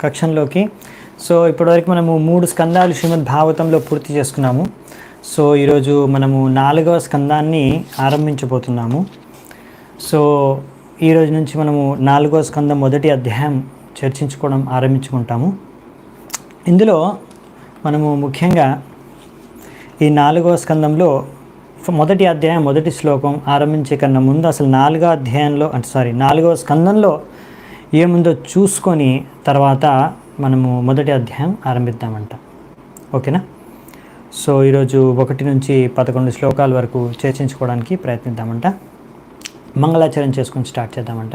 కక్షంలోకి. So ఇప్పటివరకు మనము 3 స్కందాలు శ్రీమద్ భాగవతంలో పూర్తి చేసుకున్నాము. సో ఈరోజు మనము 4వ స్కందాన్ని ఆరంభించబోతున్నాము. సో ఈరోజు నుంచి మనము 4వ స్కందం మొదటి అధ్యాయం చర్చించుకోవడం ఆరంభించుకుంటాము. ఇందులో మనము ముఖ్యంగా ఈ 4వ స్కందంలో మొదటి అధ్యాయం మొదటి శ్లోకం ఆరంభించే కన్నా ముందు అసలు 4వ స్కందంలో ఏముందో చూసుకొని తర్వాత మనము మొదటి అధ్యాయం ఆరంభిద్దామంట. ఓకేనా? సో ఈరోజు 1 నుంచి 11 శ్లోకాల వరకు చర్చించుకోవడానికి ప్రయత్నిద్దామంట. మంగళాచరణ చేసుకొని స్టార్ట్ చేద్దామంట.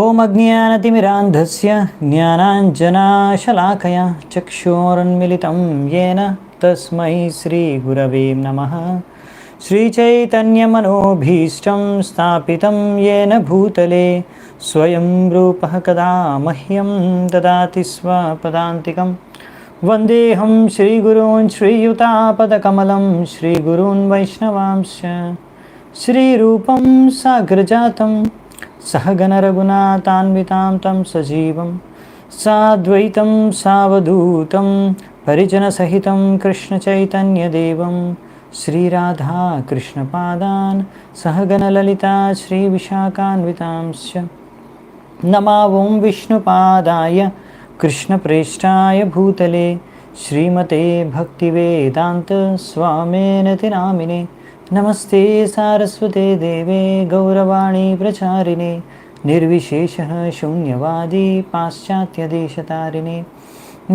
ఓం అజ్ఞానతిమిరాంధస్య జ్ఞానాంజనాశలాకయా చక్షురున్మిళితం యేన తస్మై శ్రీగురవే నమః. శ్రీచైతన్యమనోభీష్టం స్థాపితం యేన భూతలే స్వయం రూపః కదా మహ్యం దదాతి స్వపదాంతికం. వందేహం శ్రీగురూన్ శ్రీయుతాపదకమలం శ్రీగురూన్ వైష్ణవాంశ్చ శ్రీరూపం సాగ్రజాతం సహగణ రఘునాథాన్వితాం తం సజీవం సాద్వైతం సావధూతం పరిజనసహితం కృష్ణచైతన్యదేవం శ్రీరాధా కృష్ణపాదాన్ సహగణ లలితా శ్రీవిశాఖాన్వితాంశ్చ. నమో ఓం విష్ణుపాదాయ కృష్ణప్రేష్టాయ భూతలే శ్రీమతే భక్తివేదాంత స్వామినేతి నామినే. నమస్తే సారస్వతే దేవే గౌరవాణి ప్రచారిణే నిర్విశేషః శూన్యవాది పాశ్చాత్యదేశతారిణే.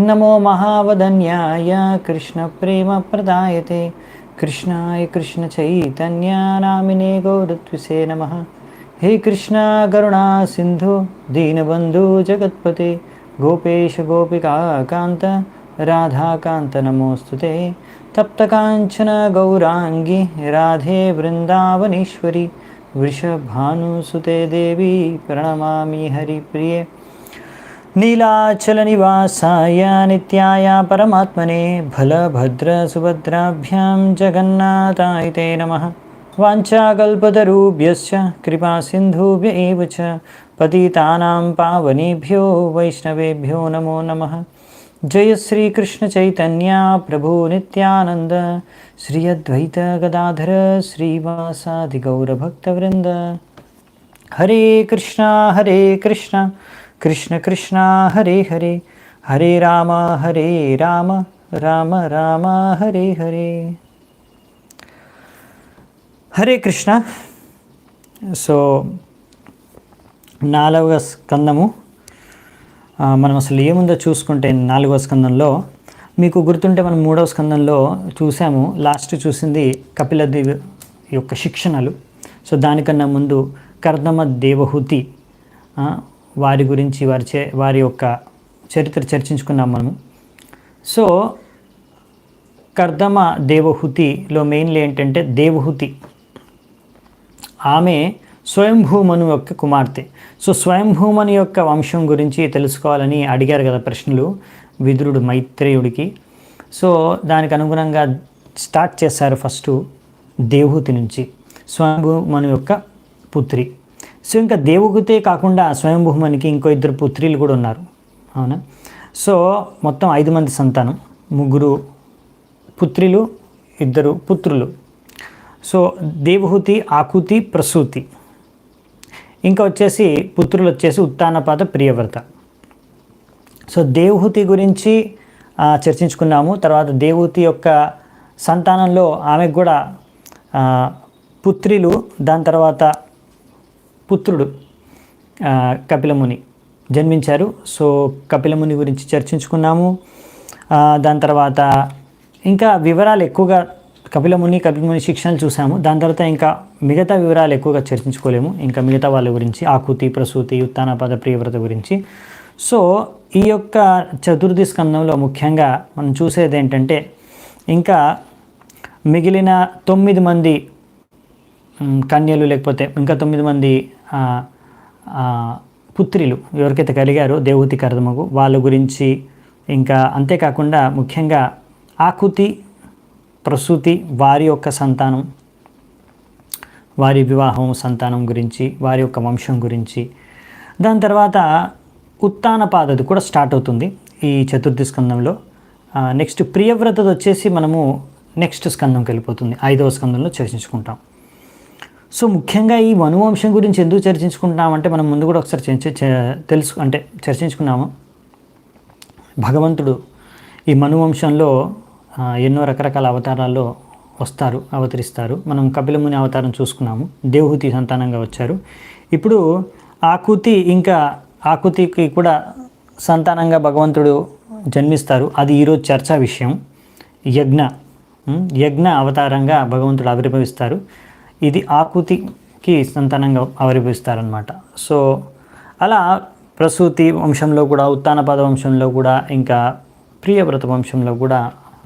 నమో మహావదన్యాయ కృష్ణప్రేమప్రదాయతే కృష్ణాయ కృష్ణచైతన్య నామినే గౌరత్విసే నమః. హే కృష్ణ కరుణా సింధు దీనబంధు జగత్పతే గోపేశ గోపికాకాంత రాధాకాంత నమోస్తుతే. తప్తకాంచన గౌరాంగి రాధే బృందావనేశ్వరి వృషభానుసుతే దేవి ప్రణమామి హరిప్రియే. నీలాచల నివాసాయ నిత్యాయ పరమాత్మనే బలభద్ర సుభద్రాభ్యాం జగన్నాథాయ తే నమః. వాంఛాకల్పతరుభ్యశ్చ కృపా సింధుభ్య ఏవ చ పతితానాం పావనేభ్యో వైష్ణవేభ్యో నమో నమః. జయ శ్రీ కృష్ణ చైతన్య ప్రభు నిత్యానంద శ్రీ అద్వైత గదాధర శ్రీవాసాది గౌరభక్తవృంద. హరే కృష్ణ కృష్ణ కృష్ణ హరే హరే హరే రామ రామ రామ హరే హరే. హరే కృష్ణ. సో 4వ స్కందము మనం అసలు ఏముందో చూసుకుంటే 4వ స్కందంలో మీకు గుర్తుంటే మనం 3వ స్కందంలో చూసాము. లాస్ట్ చూసింది కపిలదేవి యొక్క శిక్షణలు. సో దానికన్నా ముందు కర్దమ దేవహూతి వారి గురించి వారి యొక్క చరిత్ర చర్చించుకున్నాం మనము. సో కర్దమ దేవహూతిలో మెయిన్లీ ఏంటంటే దేవహూతి ఆమె స్వయంభూమను యొక్క కుమార్తె. సో స్వయంభూమని యొక్క వంశం గురించి తెలుసుకోవాలని అడిగారు కదా ప్రశ్నలు విదురుడు మైత్రేయుడికి. సో దానికి అనుగుణంగా స్టార్ట్ చేశారు ఫస్ట్ దేవహూతి నుంచి, స్వయంభూమను యొక్క పుత్రి. సో ఇంకా దేవహూతే కాకుండా స్వయంభూమనికి ఇంకో 2 పుత్రులు కూడా ఉన్నారు, అవునా? సో మొత్తం 5 మంది సంతానం, 3 పుత్రులు 2 పుత్రులు. సో దేవహూతి, ఆకుతి, ప్రసూతి. ఇంకా వచ్చేసి పుత్రులు వచ్చేసి ఉత్తానపాద, ప్రియవ్రత. సో దేవహూతి గురించి చర్చించుకున్నాము. తర్వాత దేవహూతి యొక్క సంతానంలో ఆమెకు కూడా పుత్రులు, దాని తర్వాత పుత్రుడు కపిలముని జన్మించారు. సో కపిలముని గురించి చర్చించుకున్నాము. దాని తర్వాత ఇంకా వివరాలు ఎక్కువగా కపిలముని శిక్షణలు చూసాము. దాని తర్వాత ఇంకా మిగతా వివరాలు ఎక్కువగా చర్చించుకోలేము. ఇంకా మిగతా వాళ్ళ గురించి ఆకుతి, ప్రసూతి, ఉత్తానపాద, ప్రియవ్రత గురించి. సో ఈ యొక్క చతుర్థి స్కందంలో ముఖ్యంగా మనం చూసేది ఏంటంటే ఇంకా మిగిలిన 9 మంది కన్యలు లేకపోతే ఇంకా 9 మంది పుత్రులు ఎవరికైతే కలిగారో దేవహూతి కర్దమకు వాళ్ళ గురించి, ఇంకా అంతేకాకుండా ముఖ్యంగా ఆకుతి, ప్రసూతి వారి యొక్క సంతానం, వారి వివాహం, సంతానం గురించి, వారి యొక్క వంశం గురించి. దాని తర్వాత ఉత్తానపాదది కూడా స్టార్ట్ అవుతుంది ఈ చతుర్థి స్కందంలో. నెక్స్ట్ ప్రియవ్రతది వచ్చేసి మనము నెక్స్ట్ స్కందంకి వెళ్ళిపోతుంది, 5వ స్కందంలో చర్చించుకుంటాం. సో ముఖ్యంగా ఈ మనువంశం గురించి ఎందుకు చర్చించుకుంటామంటే మనం ముందు కూడా ఒకసారి చర్చించుకున్నాము. భగవంతుడు ఈ మనువంశంలో ఎన్నో రకరకాల అవతారాల్లో అవతరిస్తారు. మనం కపిలముని అవతారం చూసుకున్నాము, దేవహూతి సంతానంగా వచ్చారు. ఇప్పుడు ఆకుతికి కూడా సంతానంగా భగవంతుడు జన్మిస్తారు. అది ఈరోజు చర్చా విషయం. యజ్ఞ అవతారంగా భగవంతుడు ఆవిర్భవిస్తారు. ఇది ఆకుతికి సంతానంగా ఆవిర్భవిస్తారనమాట. సో అలా ప్రసూతి వంశంలో కూడా, ఉత్తానపాద వంశంలో కూడా, ఇంకా ప్రియవ్రత వంశంలో కూడా,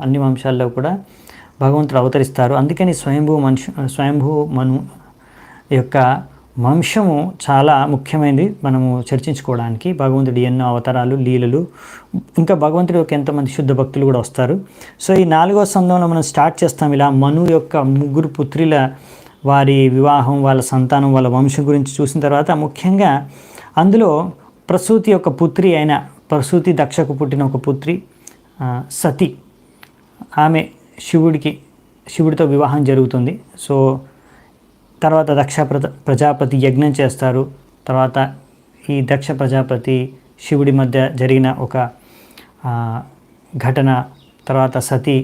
అన్ని వంశాల్లో కూడా భగవంతుడు అవతరిస్తారు. అందుకని స్వయంభూ మను యొక్క వంశము చాలా ముఖ్యమైనది మనము చర్చించుకోవడానికి. భగవంతుడి ఎన్నో అవతారాలు, లీలలు, ఇంకా భగవంతుడి యొక్క ఎంతోమంది శుద్ధ భక్తులు కూడా వస్తారు. సో ఈ 4వ స్కందంలో మనం స్టార్ట్ చేస్తాం. ఇలా మను యొక్క 3 పుత్రుల వారి వివాహం, వాళ్ళ సంతానం, వాళ్ళ వంశం గురించి చూసిన తర్వాత ముఖ్యంగా అందులో ప్రసూతి యొక్క పుత్రి అయిన ప్రసూతి దక్షకు పుట్టిన ఒక పుత్రి సతి, ఆమె శివుడితో వివాహం జరుగుతుంది. సో తర్వాత దక్ష ప్రజాపతి యజ్ఞం చేస్తారు. తర్వాత ఈ దక్ష ప్రజాపతి శివుడి మధ్య జరిగిన ఒక ఘటన, తర్వాత సతి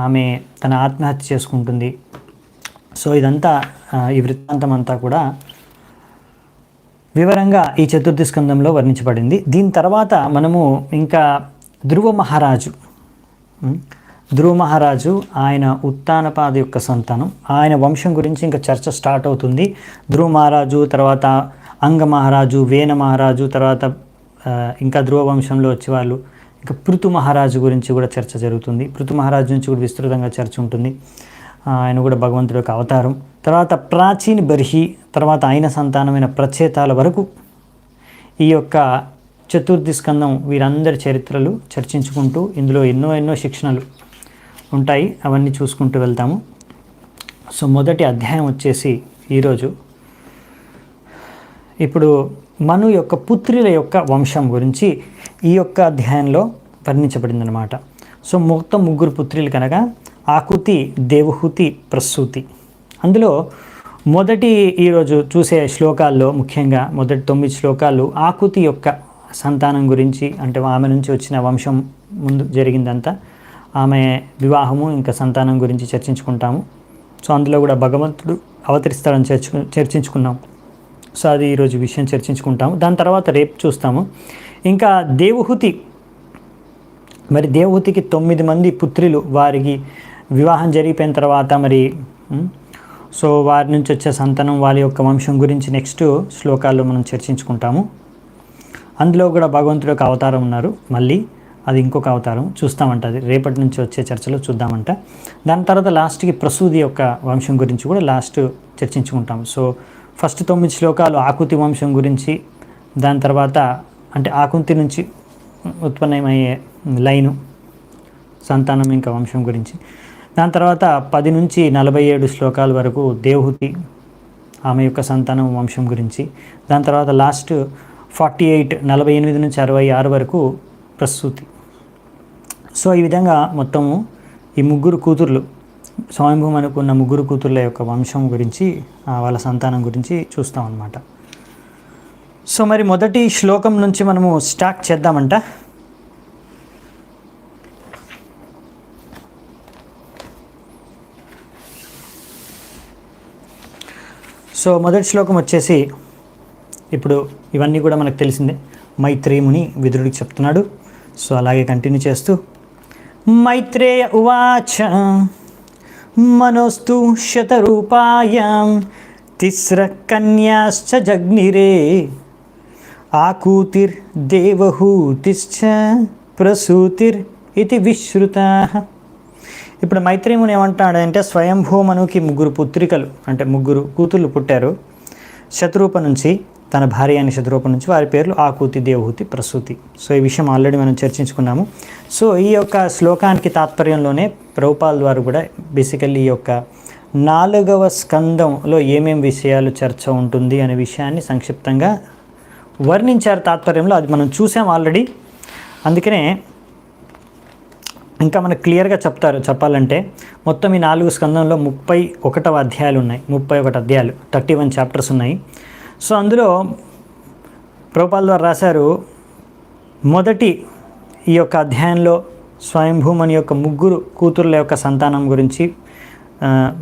ఆమె తన ఆత్మహత్య చేసుకుంటుంది. సో ఇదంతా ఈ వృత్తాంతం అంతా కూడా వివరంగా ఈ చతుర్థి స్కందంలో వర్ణించబడింది. దీని తర్వాత మనము ఇంకా ధ్రువ మహారాజు ఆయన ఉత్తానపాద యొక్క సంతానం, ఆయన వంశం గురించి ఇంకా చర్చ స్టార్ట్ అవుతుంది. ధ్రువ మహారాజు, తర్వాత అంగ మహారాజు, వేన మహారాజు, తర్వాత ఇంకా ధ్రువ వంశంలో వచ్చేవాళ్ళు, ఇంకా పృథు మహారాజు గురించి కూడా చర్చ జరుగుతుంది. పృథు మహారాజు నుంచి కూడా విస్తృతంగా చర్చ ఉంటుంది. ఆయన కూడా భగవంతుడి యొక్క అవతారం. తర్వాత ప్రాచీన బర్హి, తర్వాత ఆయన సంతానమైన ప్రచేతాల వరకు ఈ యొక్క చతుర్థి స్కందం వీరందరి చరిత్రలు చర్చించుకుంటూ ఇందులో ఎన్నో శిక్షణలు ఉంటాయి, అవన్నీ చూసుకుంటూ వెళ్తాము. సో మొదటి అధ్యాయం వచ్చేసి ఈరోజు ఇప్పుడు మను యొక్క పుత్రుల యొక్క వంశం గురించి ఈ యొక్క అధ్యాయంలో వర్ణించబడింది అనమాట. సో మొత్తం 3 పుత్రులు కనుక ఆకుతి, దేవహూతి, ప్రసూతి. అందులో మొదటి ఈరోజు చూసే శ్లోకాల్లో ముఖ్యంగా మొదటి 9 శ్లోకాలు ఆకుతి యొక్క సంతానం గురించి, అంటే ఆమె నుంచి వచ్చిన వంశం ముందు జరిగిందంతా, ఆమె వివాహము ఇంకా సంతానం గురించి చర్చించుకుంటాము. సో అందులో కూడా భగవంతుడు అవతరిస్తాడని చర్చించుకున్నాం. సో అది ఈరోజు విషయం చర్చించుకుంటాము. దాని తర్వాత రేపు చూస్తాము. ఇంకా దేవహూతికి 9 మంది పుత్రులు, వారికి వివాహం జరిగిపోయిన తర్వాత సో వారి నుంచి వచ్చే సంతానం, వాళ్ళ యొక్క వంశం గురించి నెక్స్ట్ శ్లోకాల్లో మనం చర్చించుకుంటాము. అందులో కూడా భగవంతుడు యొక్క అవతారం ఉన్నారు, మళ్ళీ అది ఇంకొక అవతారం చూస్తామంట, అది రేపటి నుంచి వచ్చే చర్చలో చూద్దామంట. దాని తర్వాత లాస్ట్కి ప్రసూతి యొక్క వంశం గురించి కూడా లాస్ట్ చర్చించుకుంటాం. సో ఫస్ట్ 9 శ్లోకాలు ఆకుతి వంశం గురించి, దాని తర్వాత అంటే ఆకుతి నుంచి ఉత్పన్నమయ్యే లైను సంతానం ఇంకా వంశం గురించి, దాని తర్వాత 10 నుంచి 47 శ్లోకాల వరకు దేవహూతి ఆమె యొక్క సంతానం వంశం గురించి, దాని తర్వాత లాస్ట్ 48 నుంచి 66 వరకు ప్రసూతి. సో ఈ విధంగా మొత్తము ఈ 3 కూతుర్లు, స్వయంభూం అనుకున్న 3 కూతుర్ల యొక్క వంశం గురించి, వాళ్ళ సంతానం గురించి చూస్తాం అన్నమాట. సో మరి మొదటి శ్లోకం నుంచి మనము స్టార్ట్ చేద్దామంట. సో మొదటి శ్లోకం వచ్చేసి, ఇప్పుడు ఇవన్నీ కూడా మనకు తెలిసిందే, మైత్రేయుని విదురుడికి చెప్తున్నాడు. సో అలాగే కంటిన్యూ చేస్తూ, మైత్రేయ ఉవాచ మనోస్తు శతరూపాయాం తిస్ర కన్యాశ్చ జగ్నిరే ఆకూతిర్దేవహూతిశ్చ ప్రసూతిర్ ఇది విశ్రుతా. ఇప్పుడు మైత్రేయుని ఏమంటాడంటే, స్వయంభూమనుకి 3 పుత్రికలు, అంటే 3 కూతుర్లు పుట్టారు శతరూప నుంచి, తన భార్య అయిన శతరూప నుంచి. వారి పేర్లు ఆకూతి, దేవహూతి, ప్రసూతి. సో ఈ విషయం ఆల్రెడీ మనం చర్చించుకున్నాము. సో ఈ యొక్క శ్లోకానికి తాత్పర్యంలోనే ప్రభుపాల్ ద్వారా కూడా బేసికల్లీ ఈ యొక్క 4వ స్కందంలో ఏమేం విషయాలు చర్చ ఉంటుంది అనే విషయాన్ని సంక్షిప్తంగా వర్ణించారు తాత్పర్యంలో, అది మనం చూసాం ఆల్రెడీ. అందుకనే ఇంకా మనకు క్లియర్గా చెప్పాలంటే మొత్తం ఈ 4 స్కందంలో 31 అధ్యాయాలు ఉన్నాయి. 31 అధ్యాయాలు, 31 చాప్టర్స్ ఉన్నాయి. సో అందులో ప్రభుపాదుల వారు రాశారు, మొదటి ఈ యొక్క అధ్యాయంలో స్వయంభూమని యొక్క 3 కూతుర్ల యొక్క సంతానం గురించి,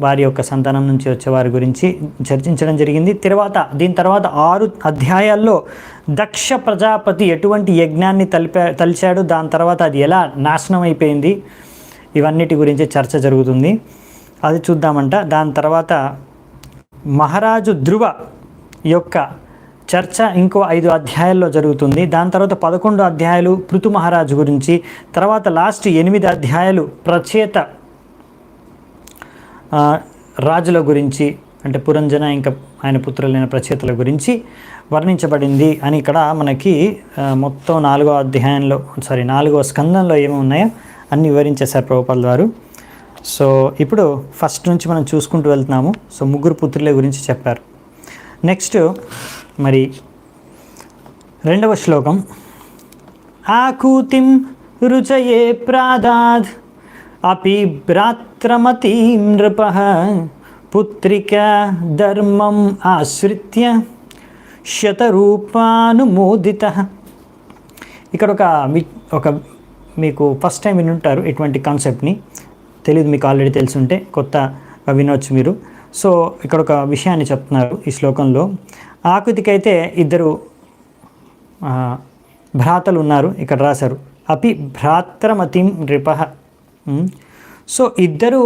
వారి యొక్క సంతానం నుంచి వచ్చేవారి గురించి చర్చించడం జరిగింది. దీని తర్వాత 6 అధ్యాయాల్లో దక్ష ప్రజాపతి ఎటువంటి యజ్ఞాన్ని తలిచాడు, దాని తర్వాత అది ఎలా నాశనం అయిపోయింది, ఇవన్నిటి గురించి చర్చ జరుగుతుంది. అది చూద్దామంట. దాని తర్వాత మహారాజు ధ్రువ యొక్క చర్చ ఇంకో 5 అధ్యాయాల్లో జరుగుతుంది. దాని తర్వాత 11 అధ్యాయాలు పృథు మహారాజు గురించి, తర్వాత లాస్ట్ 8 అధ్యాయాలు ప్రచేత రాజుల గురించి, అంటే పురంజన ఇంకా ఆయన పుత్రులైన ప్రచేతల గురించి వర్ణించబడింది అని ఇక్కడ మనకి మొత్తం 4వ స్కందంలో ఏమి ఉన్నాయో అన్ని వివరించేశారు ప్రభుపాదుల వారు. సో ఇప్పుడు ఫస్ట్ నుంచి మనం చూసుకుంటూ వెళ్తున్నాము. సో 3 పుత్రుల గురించి చెప్పారు. నెక్స్ట్ మరి 2వ శ్లోకం, ఆకూతిం రుచయే ప్రాదాద్ అపి భ్రాత్రమతీం నృపః పుత్రికా ధర్మం ఆశ్రిత్య శతరూపానుమోదితః. ఇక్కడ ఒక మీకు ఫస్ట్ టైం వినుంటారు ఇటువంటి కాన్సెప్ట్ని, తెలియదు మీకు ఆల్రెడీ తెలుసుంటే కొత్తగా వినవచ్చు మీరు. సో ఇక్కడ ఒక విషయాన్ని చెప్తున్నారు ఈ శ్లోకంలో. ఆకృతికైతే 2 భ్రాతలు ఉన్నారు, ఇక్కడ రాశారు అపి భ్రాత్రమతిం నృపః. సో 2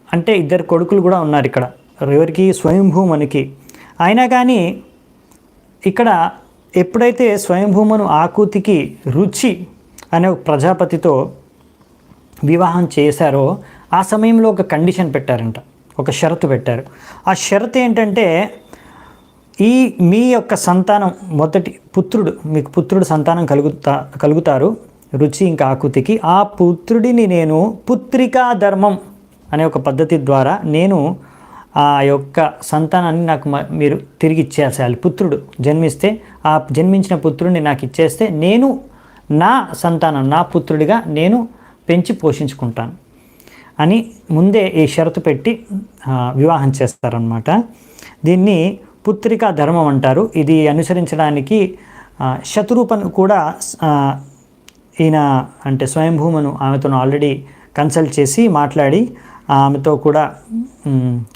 అంటే 2 కొడుకులు కూడా ఉన్నారు ఇక్కడ, ఎవరికి? స్వయంభూమనికి. అయినా కానీ ఇక్కడ ఎప్పుడైతే స్వయంభూమను ఆకూతికి రుచి అనే ఒక ప్రజాపతితో వివాహం చేశారో ఆ సమయంలో ఒక కండిషన్ పెట్టారంట, ఒక షరతు పెట్టారు. ఆ షరతు ఏంటంటే, మీ యొక్క సంతానం మొదటి పుత్రుడు, మీకు పుత్రుడు సంతానం కలుగుతారు రుచి ఇంకా ఆకృతికి. ఆ పుత్రుడిని నేను పుత్రికా ధర్మం అనే ఒక పద్ధతి ద్వారా నేను ఆ యొక్క సంతానాన్ని నాకు మీరు తిరిగి ఇచ్చేసేయాలి. పుత్రుడు జన్మిస్తే ఆ జన్మించిన పుత్రుడిని నాకు ఇచ్చేస్తే నేను నా సంతానం, నా పుత్రుడిగా నేను పెంచి పోషించుకుంటాను అని ముందే ఈ షరతు పెట్టి వివాహం చేస్తారనమాట. దీన్ని పుత్రికా ధర్మం అంటారు. ఇది అనుసరించడానికి శతరూపను కూడా ఈయన అంటే స్వయంభూమను ఆమెతో ఆల్రెడీ కన్సల్ట్ చేసి మాట్లాడి ఆమెతో కూడా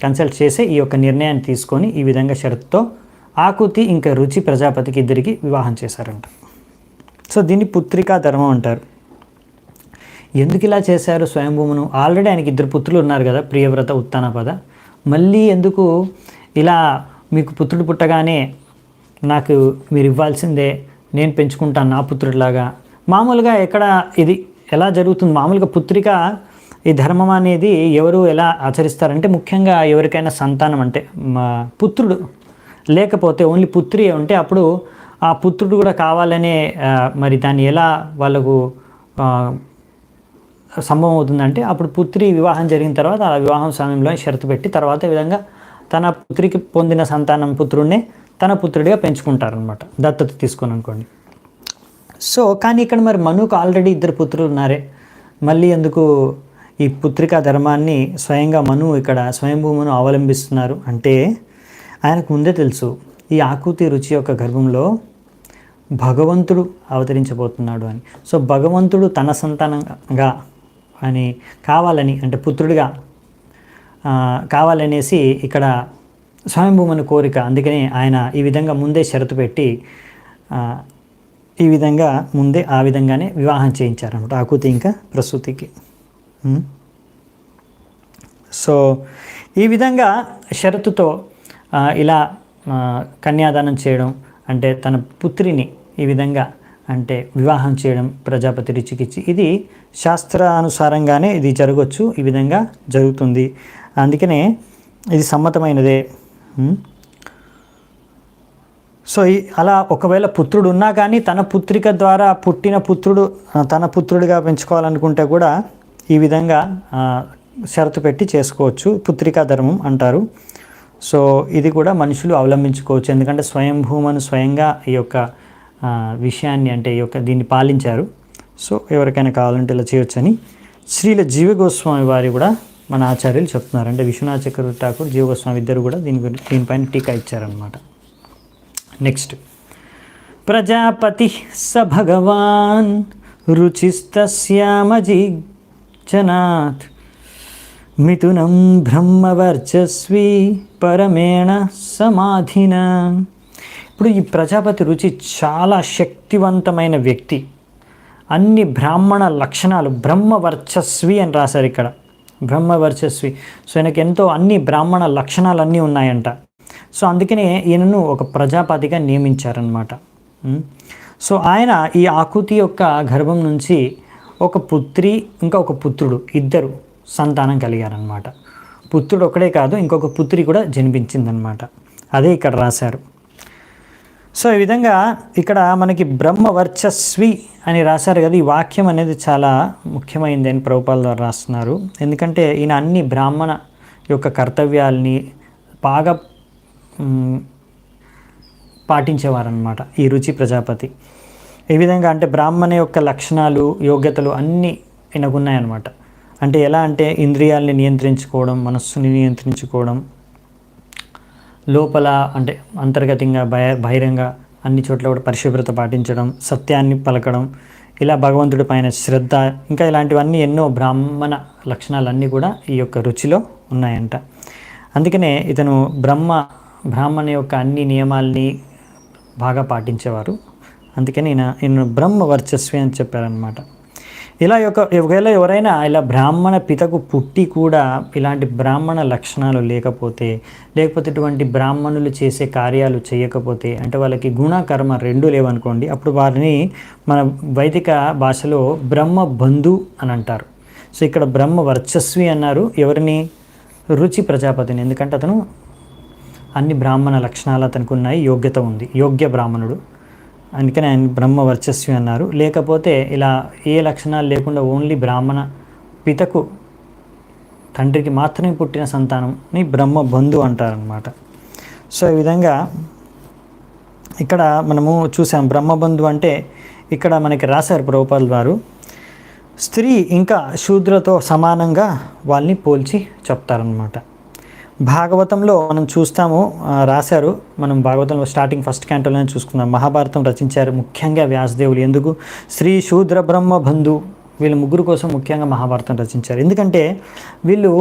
కన్సల్ట్ చేసి ఈ యొక్క నిర్ణయాన్ని తీసుకొని ఈ విధంగా షరతుతో ఆకృతి ఇంకా రుచి ప్రజాపతికి 2కి వివాహం చేశారంట. సో దీన్ని పుత్రికా ధర్మం అంటారు. ఎందుకు ఇలా చేశారు స్వయంభూమను? ఆల్రెడీ ఆయనకి 2 పుత్రులు ఉన్నారు కదా, ప్రియవ్రత ఉత్తానపద. మళ్ళీ ఎందుకు ఇలా మీకు పుత్రుడు పుట్టగానే నాకు మీరు ఇవ్వాల్సిందే, నేను పెంచుకుంటాను నా పుత్రుడిలాగా? మామూలుగా ఎక్కడ ఇది ఎలా జరుగుతుంది? మామూలుగా పుత్రిక ఈ ధర్మం అనేది ఎవరు ఎలా ఆచరిస్తారంటే, ముఖ్యంగా ఎవరికైనా సంతానం అంటే పుత్రుడు లేకపోతే ఓన్లీ పుత్రి ఉంటే అప్పుడు ఆ పుత్రుడు కూడా కావాలనే మరి దాన్ని ఎలా వాళ్ళకు సంభవం అవుతుందంటే, అప్పుడు పుత్రి వివాహం జరిగిన తర్వాత ఆ వివాహం సమయంలో షరతు పెట్టి తర్వాత ఈ విధంగా తన పుత్రికి పొందిన సంతానం పుత్రుడినే తన పుత్రుడిగా పెంచుకుంటారనమాట, దత్తత తీసుకొని అనుకోండి. సో కానీ ఇక్కడ మరి మనుకు ఆల్రెడీ 2 పుత్రులు ఉన్నారే, మళ్ళీ ఎందుకు ఈ పుత్రికా ధర్మాన్ని స్వయంగా మను ఇక్కడ స్వయంభూమను అవలంబిస్తున్నారు అంటే, ఆయనకు ముందే తెలుసు ఈ ఆకృతి రుచి యొక్క గర్భంలో భగవంతుడు అవతరించబోతున్నాడు అని. సో భగవంతుడు తన సంతానంగా అని కావాలని, అంటే పుత్రుడిగా కావాలనేసి ఇక్కడ స్వయంభూమను కోరిక. అందుకని ఆయన ఈ విధంగా ముందే షరతు పెట్టి ఈ విధంగా ముందే ఆ విధంగానే వివాహం చేయించారన్నమాట ఆకృతి ఇంకా ప్రసూతికి. సో ఈ విధంగా షరతుతో ఇలా కన్యాదానం చేయడం అంటే తన పుత్రిని ఈ విధంగా అంటే వివాహం చేయడం ప్రజాపతి రుచికిచ్చి, ఇది శాస్త్రానుసారంగానే ఇది జరగవచ్చు, ఈ విధంగా జరుగుతుంది. అందుకనే ఇది సమ్మతమైనదే. సో అలా ఒకవేళ పుత్రుడు ఉన్నా కానీ తన పుత్రిక ద్వారా పుట్టిన పుత్రుడు తన పుత్రుడిగా పెంచుకోవాలనుకుంటే కూడా ఈ విధంగా షరతు పెట్టి చేసుకోవచ్చు, పుత్రికా ధర్మం అంటారు. సో ఇది కూడా మనుషులు అవలంబించుకోవచ్చు, ఎందుకంటే స్వయంభూమను స్వయంగా ఈ యొక్క విషయాన్ని అంటే ఈ యొక్క దీన్ని పాలించారు. సో ఎవరికైనా కావాలంటే ఇలా చేయొచ్చని శ్రీల జీవగోస్వామి వారి కూడా మన ఆచార్యులు చెప్తున్నారు. అంటే విశ్వనాథ చక్రవర్తి ఠాకూర్, జీవగోస్వామి ఇద్దరు కూడా దీనిపైన టీకా ఇచ్చారనమాట. నెక్స్ట్, ప్రజాపతి స భగవాన్ రుచిస్తస్యామజిజనాత్ మిథునం బ్రహ్మవర్చస్వి పరమేణ సమాధిన. ఇప్పుడు ఈ ప్రజాపతి రుచి చాలా శక్తివంతమైన వ్యక్తి, అన్ని బ్రాహ్మణ లక్షణాలు, బ్రహ్మవర్చస్వి అని రాశారు ఇక్కడ, బ్రహ్మవర్చస్వి. సో ఆయనకి ఎంతో అన్ని బ్రాహ్మణ లక్షణాలు అన్నీ ఉన్నాయంట. సో అందుకనే ఈయనను ఒక ప్రజాపతిగా నియమించారనమాట. సో ఆయన ఈ ఆకృతి యొక్క గర్భం నుంచి ఒక పుత్రి ఇంకా ఒక పుత్రుడు, ఇద్దరు సంతానం కలిగారనమాట. పుత్రుడు ఒకడే కాదు, ఇంకొక పుత్రి కూడా జన్మించిందనమాట. అదే ఇక్కడ రాశారు. సో ఈ విధంగా ఇక్కడ మనకి బ్రహ్మవర్చస్వి అని రాశారు కదా, ఈ వాక్యం అనేది చాలా ముఖ్యమైనది అని ప్రభుపాల ద్వారా రాస్తున్నారు. ఎందుకంటే ఈయన అన్ని బ్రాహ్మణ యొక్క కర్తవ్యాల్ని బాగా పాటించేవారనమాట ఈ రుచి ప్రజాపతి. ఏ విధంగా అంటే బ్రాహ్మణ యొక్క లక్షణాలు, యోగ్యతలు అన్నీ ఈయనకున్నాయన్నమాట. అంటే ఎలా అంటే ఇంద్రియాలని నియంత్రించుకోవడం, మనస్సుని నియంత్రించుకోవడం, లోపల అంటే అంతర్గతంగా బహిరంగ అన్ని చోట్ల కూడా పరిశుభ్రత పాటించడం, సత్యాన్ని పలకడం, ఇలా భగవంతుడి పైన శ్రద్ధ, ఇంకా ఇలాంటివన్నీ ఎన్నో బ్రాహ్మణ లక్షణాలన్నీ కూడా ఈ యొక్క రుచిలో ఉన్నాయంట. అందుకనే ఇతను బ్రాహ్మణ యొక్క అన్ని నియమాల్ని బాగా పాటించేవారు. అందుకని ఈయన బ్రహ్మ వర్చస్వి అని చెప్పారనమాట. ఒకవేళ ఎవరైనా ఇలా బ్రాహ్మణ పితకు పుట్టి కూడా ఇలాంటి బ్రాహ్మణ లక్షణాలు లేకపోతే ఇటువంటి బ్రాహ్మణులు చేసే కార్యాలు చేయకపోతే, అంటే వాళ్ళకి గుణకర్మ రెండు లేవనుకోండి, అప్పుడు వారిని మన వైదిక భాషలో బ్రహ్మ బంధు అని అంటారు. సో ఇక్కడ బ్రహ్మ వర్చస్వి అన్నారు ఎవరిని? రుచి ప్రజాపతిని. ఎందుకంటే అతను అన్ని బ్రాహ్మణ లక్షణాలు అతనికి ఉన్నాయి, యోగ్యత ఉంది, యోగ్య బ్రాహ్మణుడు. అందుకని ఆయన బ్రహ్మ వర్చస్వి అన్నారు. లేకపోతే ఇలా ఏ లక్షణాలు లేకుండా ఓన్లీ బ్రాహ్మణ పితకు తండ్రికి మాత్రమే పుట్టిన సంతానంని బ్రహ్మ బంధు అంటారనమాట. సో ఈ విధంగా ఇక్కడ మనము చూసాం బ్రహ్మబంధు అంటే ఇక్కడ మనకి రాశారు ప్రభుపాల్ వారు, స్త్రీ ఇంకా శూద్రతో సమానంగా వాళ్ళని పోల్చి చెప్తారనమాట. భాగవతంలో మనం చూస్తాము, రాశారు. మనం భాగవతంలో స్టార్టింగ్ ఫస్ట్ క్యాంటోలోనే చూసుకుందాం. మహాభారతం రచించారు ముఖ్యంగా వ్యాసదేవులు. ఎందుకు? శ్రీ శూద్ర బ్రహ్మ బంధు వీళ్ళ ముగ్గురు కోసం ముఖ్యంగా మహాభారతం రచించారు. ఎందుకంటే వీళ్ళు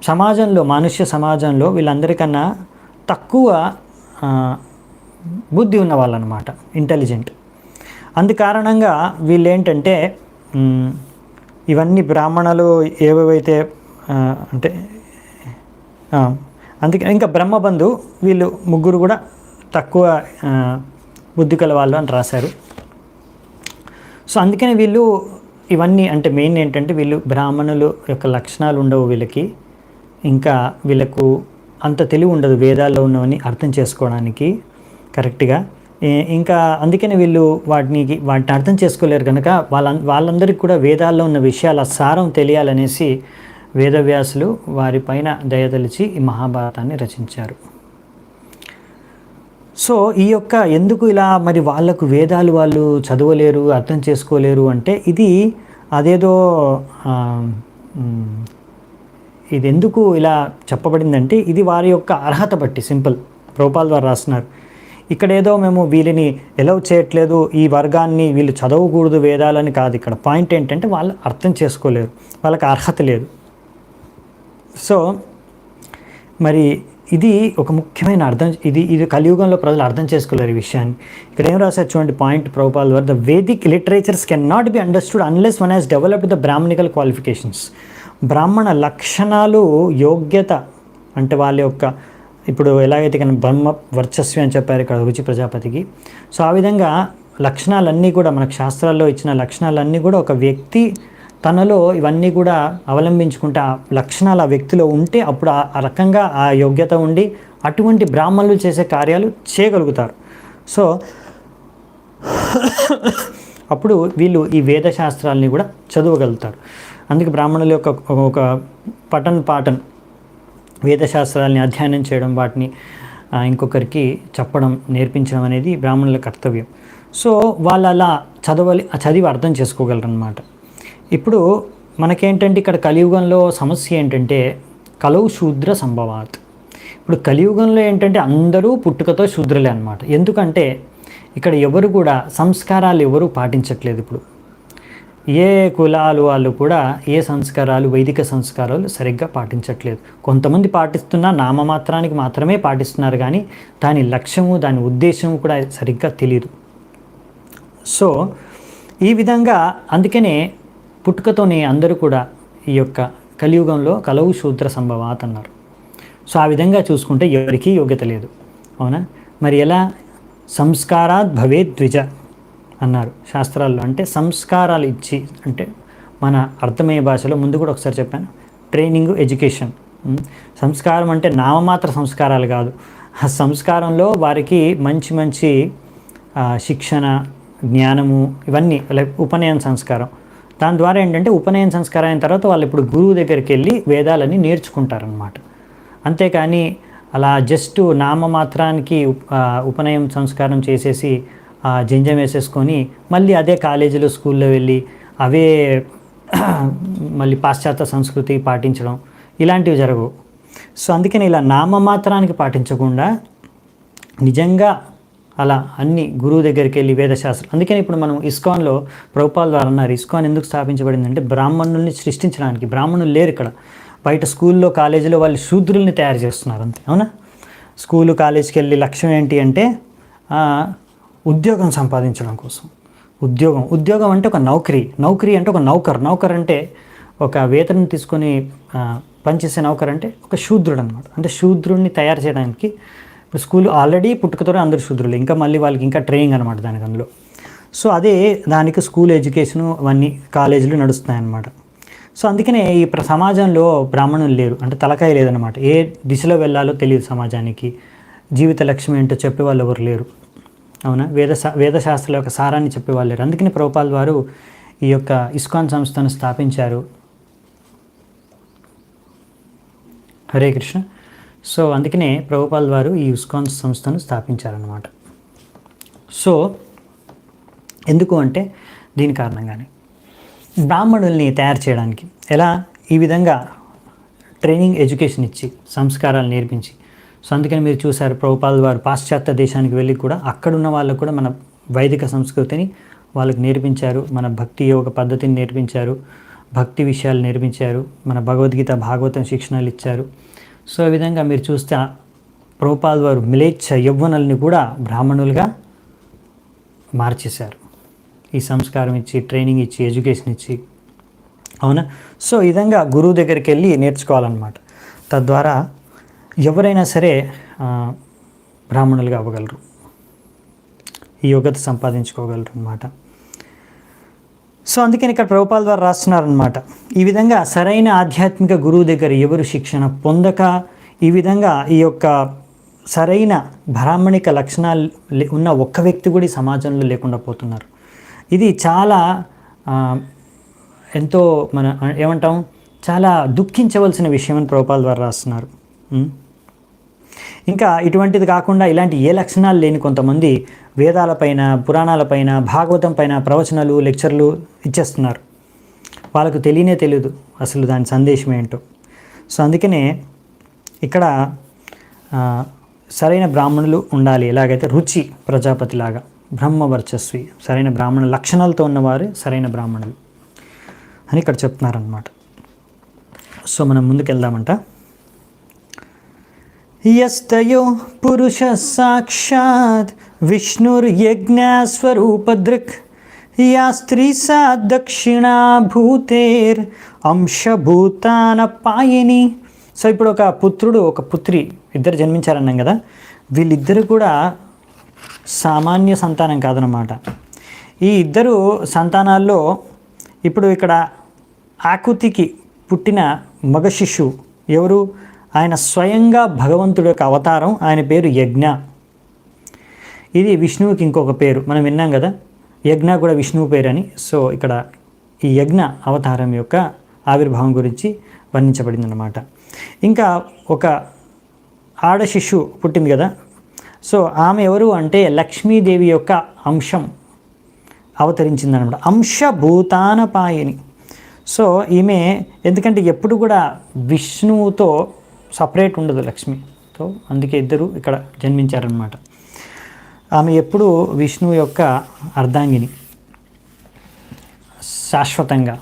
సమాజంలో, మానుష్య సమాజంలో వీళ్ళందరికన్నా తక్కువ బుద్ధి ఉన్న వాళ్ళనమాట, ఇంటెలిజెంట్. అందుకారణంగా వీళ్ళు ఏంటంటే ఇవన్నీ బ్రాహ్మణులు ఏవేవైతే అంటే అందుకే ఇంకా బ్రహ్మబంధు వీళ్ళు ముగ్గురు కూడా తక్కువ బుద్ధి కల వాళ్ళు అని రాశారు. సో అందుకని వీళ్ళు ఇవన్నీ అంటే మెయిన్ ఏంటంటే వీళ్ళు బ్రాహ్మణులు యొక్క లక్షణాలు ఉండవు వీళ్ళకి, ఇంకా వీళ్ళకు అంత తెలివి ఉండదు వేదాల్లో ఉన్నవని అర్థం చేసుకోవడానికి కరెక్ట్గా. ఇంకా అందుకని వీళ్ళు వాటిని అర్థం చేసుకోలేరు కనుక వాళ్ళందరికీ కూడా వేదాల్లో ఉన్న విషయాల సారం తెలియాలనేసి వేదవ్యాసులు వారిపైన దయతలిచి ఈ మహాభారతాన్ని రచించారు. సో ఈ యొక్క ఎందుకు ఇలా మరి వాళ్ళకు వేదాలు వాళ్ళు చదవలేరు, అర్థం చేసుకోలేరు అంటే ఇది అదేదో ఇది ఎందుకు ఇలా చెప్పబడిందంటే ఇది వారి యొక్క అర్హత బట్టి. సింపుల్, ప్రభుపాల్ ద్వారా రాస్తున్నారు. ఇక్కడ ఏదో మేము వీళ్ళని ఎలవ్ చేయట్లేదు, ఈ వర్గాన్ని వీళ్ళు చదవకూడదు వేదాలని కాదు. ఇక్కడ పాయింట్ ఏంటంటే వాళ్ళు అర్థం చేసుకోలేరు, వాళ్ళకి అర్హత లేదు. సో మరి ఇది ఒక ముఖ్యమైన అర్థం. ఇది కలియుగంలో ప్రజలు అర్థం చేసుకోలేరు ఈ విషయాన్ని. ఇక్కడ ఏం రాశారు చూడండి పాయింట్ ప్రభుపాల్ వారు, the Vedic literatures can not be understood unless one has developed the Brahminical qualifications. బ్రాహ్మణ లక్షణాలు, యోగ్యత అంటే వాళ్ళ యొక్క ఇప్పుడు ఎలాగైతే కానీ బ్రహ్మ వర్చస్వి అని చెప్పారు ఇక్కడ రుచి ప్రజాపతికి. సో ఆ విధంగా లక్షణాలన్నీ కూడా మనకు శాస్త్రాల్లో ఇచ్చిన లక్షణాలన్నీ కూడా ఒక వ్యక్తి తనలో ఇవన్నీ కూడా అవలంబించుకుంటే ఆ లక్షణాలు ఆ వ్యక్తిలో ఉంటే అప్పుడు ఆ రకంగా ఆ యోగ్యత ఉండి అటువంటి బ్రాహ్మణులు చేసే కార్యాలు చేయగలుగుతారు. సో అప్పుడు వీళ్ళు ఈ వేద శాస్త్రాలని కూడా చదవగలుగుతారు. అందుకే బ్రాహ్మణుల యొక్క ఒక పాఠన్ వేదశాస్త్రాలని అధ్యయనం చేయడం, వాటిని ఇంకొకరికి చెప్పడం, నేర్పించడం అనేది బ్రాహ్మణుల కర్తవ్యం. సో వాళ్ళు అలా చదివి అర్థం చేసుకోగలరు అన్నమాట. ఇప్పుడు మనకేంటంటే ఇక్కడ కలియుగంలో సమస్య ఏంటంటే కలౌ శూద్ర సంభవాత్. ఇప్పుడు కలియుగంలో ఏంటంటే అందరూ పుట్టుకతో శూద్రులే అన్నమాట. ఎందుకంటే ఇక్కడ ఎవరు కూడా సంస్కారాలు ఎవరు పాటించట్లేదు. ఇప్పుడు ఏ కులాలు వాళ్ళు కూడా ఏ సంస్కారాలు, వైదిక సంస్కారాలు సరిగ్గా పాటించట్లేదు. కొంతమంది పాటిస్తున్నా నామమాత్రానికి మాత్రమే పాటిస్తున్నారు, కానీ దాని లక్ష్యము, దాని ఉద్దేశము కూడా సరిగ్గా తెలియదు. సో ఈ విధంగా అందుకనే పుట్టుకతోనే అందరూ కూడా ఈ యొక్క కలియుగంలో కలవు శూద్ర సంభవాత్ అన్నారు. సో ఆ విధంగా చూసుకుంటే ఎవరికీ యోగ్యత లేదు, అవునా? మరి ఎలా? సంస్కారాత్ భవేత్ ద్విజ అన్నారు శాస్త్రాల్లో. అంటే సంస్కారాలు ఇచ్చి, అంటే మన అర్థమయ్యే భాషలో ముందు కూడా ఒకసారి చెప్పాను, ట్రైనింగ్, ఎడ్యుకేషన్. సంస్కారం అంటే నామమాత్ర సంస్కారాలు కాదు. ఆ సంస్కారంలో వారికి మంచి మంచి శిక్షణ, జ్ఞానము, ఇవన్నీ లైక్ ఉపనయన సంస్కారం. దాని ద్వారా ఏంటంటే ఉపనయన సంస్కారం అయిన తర్వాత వాళ్ళు ఇప్పుడు గురువు దగ్గరికి వెళ్ళి వేదాలని నేర్చుకుంటారనమాట. అంతేకాని అలా జస్ట్ నామమాత్రానికి ఉపనయన సంస్కారం చేసేసి జంజం వేసేసుకొని మళ్ళీ అదే కాలేజీలో, స్కూల్లో వెళ్ళి అవే మళ్ళీ పాశ్చాత్య సంస్కృతి పాటించడం ఇలాంటివి జరగవు. సో అందుకని ఇలా నామమాత్రానికి పాటించకుండా నిజంగా అలా అన్ని గురువు దగ్గరికి వెళ్ళి వేదశాస్త్రం. అందుకని ఇప్పుడు మనం ఇస్కాన్లో ప్రభుపాల్ ద్వారా అన్నారు, ఇస్కాన్ ఎందుకు స్థాపించబడిందంటే బ్రాహ్మణుల్ని సృష్టించడానికి. బ్రాహ్మణులు లేరు ఇక్కడ. బయట స్కూల్లో, కాలేజీలో వాళ్ళు శూద్రుల్ని తయారు చేస్తున్నారు అంతే, అవునా? స్కూలు, కాలేజీకి వెళ్ళి లక్ష్యం ఏంటి అంటే ఉద్యోగం సంపాదించడం కోసం. ఉద్యోగం అంటే ఒక నౌకరీ అంటే ఒక నౌకర్ అంటే ఒక వేతనం తీసుకొని పనిచేసే నౌకర్ అంటే ఒక శూద్రుడు అనమాట. అంటే శూద్రుడిని తయారు చేయడానికి ఇప్పుడు స్కూల్ ఆల్రెడీ పుట్టుకతోనే అందరు శూద్రులు, ఇంకా మళ్ళీ వాళ్ళకి ఇంకా ట్రైనింగ్ అనమాట దానికి అందులో. సో అదే దానికి స్కూల్ ఎడ్యుకేషను అవన్నీ కాలేజీలు నడుస్తున్నాయన్నమాట. సో అందుకనే ఈ సమాజంలో బ్రాహ్మణులు లేరు, అంటే తలకాయ లేదనమాట. ఏ దిశలో వెళ్ళాలో తెలియదు సమాజానికి, జీవిత లక్ష్యం ఏంటో చెప్పేవాళ్ళు ఎవరు లేరు, అవునా? వేదశాస్త్రాల యొక్క సారాన్ని చెప్పేవాళ్ళు లేరు. అందుకని ప్రభుపాల్ వారు ఈ యొక్క ఇస్కాన్ సంస్థను స్థాపించారు. హరే కృష్ణ. సో అందుకనే ప్రభుపాల్ వారు ఈ ఇస్కాన్ సంస్థను స్థాపించారన్నమాట. సో ఎందుకు అంటే దీని కారణంగానే బ్రాహ్మణుల్ని తయారు చేయడానికి ఎలా ఈ విధంగా ట్రైనింగ్, ఎడ్యుకేషన్ ఇచ్చి సంస్కారాలు నేర్పించి. సో అందుకని మీరు చూసారు ప్రభుపాల్ వారు పాశ్చాత్య దేశానికి వెళ్ళి కూడా అక్కడున్న వాళ్ళకు కూడా మన వైదిక సంస్కృతిని వాళ్ళకి నేర్పించారు, మన భక్తి యోగ పద్ధతిని నేర్పించారు, భక్తి విషయాలు నేర్పించారు, మన భగవద్గీత, భాగవతం శిక్షణలు ఇచ్చారు. సో ఈ విధంగా మీరు చూస్తే ప్రభుపాల్ వారు మిలేచ్ఛ యవ్వనుల్ని కూడా బ్రాహ్మణులుగా మార్చేశారు, ఈ సంస్కారం ఇచ్చి, ట్రైనింగ్ ఇచ్చి, ఎడ్యుకేషన్ ఇచ్చి, అవునా? సో ఈ విధంగా గురువు దగ్గరికి వెళ్ళి నేర్చుకోవాలన్నమాట. తద్వారా ఎవరైనా సరే బ్రాహ్మణులుగా అవ్వగలరు, ఈ యోగ్యత సంపాదించుకోగలరు అన్నమాట. సో అందుకని ఇక్కడ ప్రభుపాల్ వారు రాస్తున్నారనమాట, ఈ విధంగా సరైన ఆధ్యాత్మిక గురువు దగ్గర ఎవరు శిక్షణ పొందక ఈ విధంగా ఈ యొక్క సరైన బ్రాహ్మణిక లక్షణాలు ఉన్న ఒక్క వ్యక్తి కూడా ఈ సమాజంలో లేకుండా పోతున్నారు. ఇది చాలా ఎంతో ఏమంటాం, చాలా దుఃఖించవలసిన విషయం అని ప్రభుపాల్ వారు రాస్తున్నారు. ఇంకా ఇటువంటిది కాకుండా ఇలాంటి ఏ లక్షణాలు లేని కొంతమంది వేదాలపైన, పురాణాలపైన, భాగవతం పైన ప్రవచనాలు, లెక్చర్లు ఇచ్చేస్తున్నారు. వాళ్ళకు తెలియదు అసలు దాని సందేశం ఏంటో. సో అందుకనే ఇక్కడ సరైన బ్రాహ్మణులు ఉండాలి. ఎలాగైతే రుచి ప్రజాపతిలాగా బ్రహ్మవర్చస్వి, సరైన బ్రాహ్మణ లక్షణాలతో ఉన్నవారు సరైన బ్రాహ్మణులు అని ఇక్కడ చెప్తున్నారనమాట. సో మనం ముందుకెళ్దామంట. యస్తయో పురుష సాక్షాత్ విష్ణుర్యజ్ఞస్వరూపదృక్ యా స్త్రీ సా దక్షిణా భూతేర్ అంశభూతాన పాయని. సో ఇప్పుడు ఒక పుత్రుడు, ఒక పుత్రి ఇద్దరు జన్మించారన్నాం కదా. వీళ్ళిద్దరు కూడా సామాన్య సంతానం కాదనమాట. ఈ ఇద్దరు సంతానాల్లో ఇప్పుడు ఇక్కడ ఆకుతికి పుట్టిన మగ శిశువు ఎవరు? ఆయన స్వయంగా భగవంతుడి యొక్క అవతారం. ఆయన పేరు యజ్ఞ. ఇది విష్ణువుకి ఇంకొక పేరు మనం విన్నాం కదా, యజ్ఞ కూడా విష్ణువు పేరు అని. సో ఇక్కడ ఈ యజ్ఞ అవతారం యొక్క ఆవిర్భావం గురించి వర్ణించబడింది అన్నమాట. ఇంకా ఒక ఆడ శిశువు పుట్టింది కదా. సో ఆమె ఎవరు అంటే లక్ష్మీదేవి యొక్క అంశం అవతరించిందనమాట, అంశభూతానపాయని. సో ఈమె ఎందుకంటే ఎప్పుడు కూడా విష్ణువుతో సపరేట్ ఉండదు లక్ష్మితో, అందుకే ఇద్దరు ఇక్కడ జన్మించారనమాట. ఆమె ఎప్పుడు విష్ణువు యొక్క అర్ధాంగిని శాశ్వతంగా.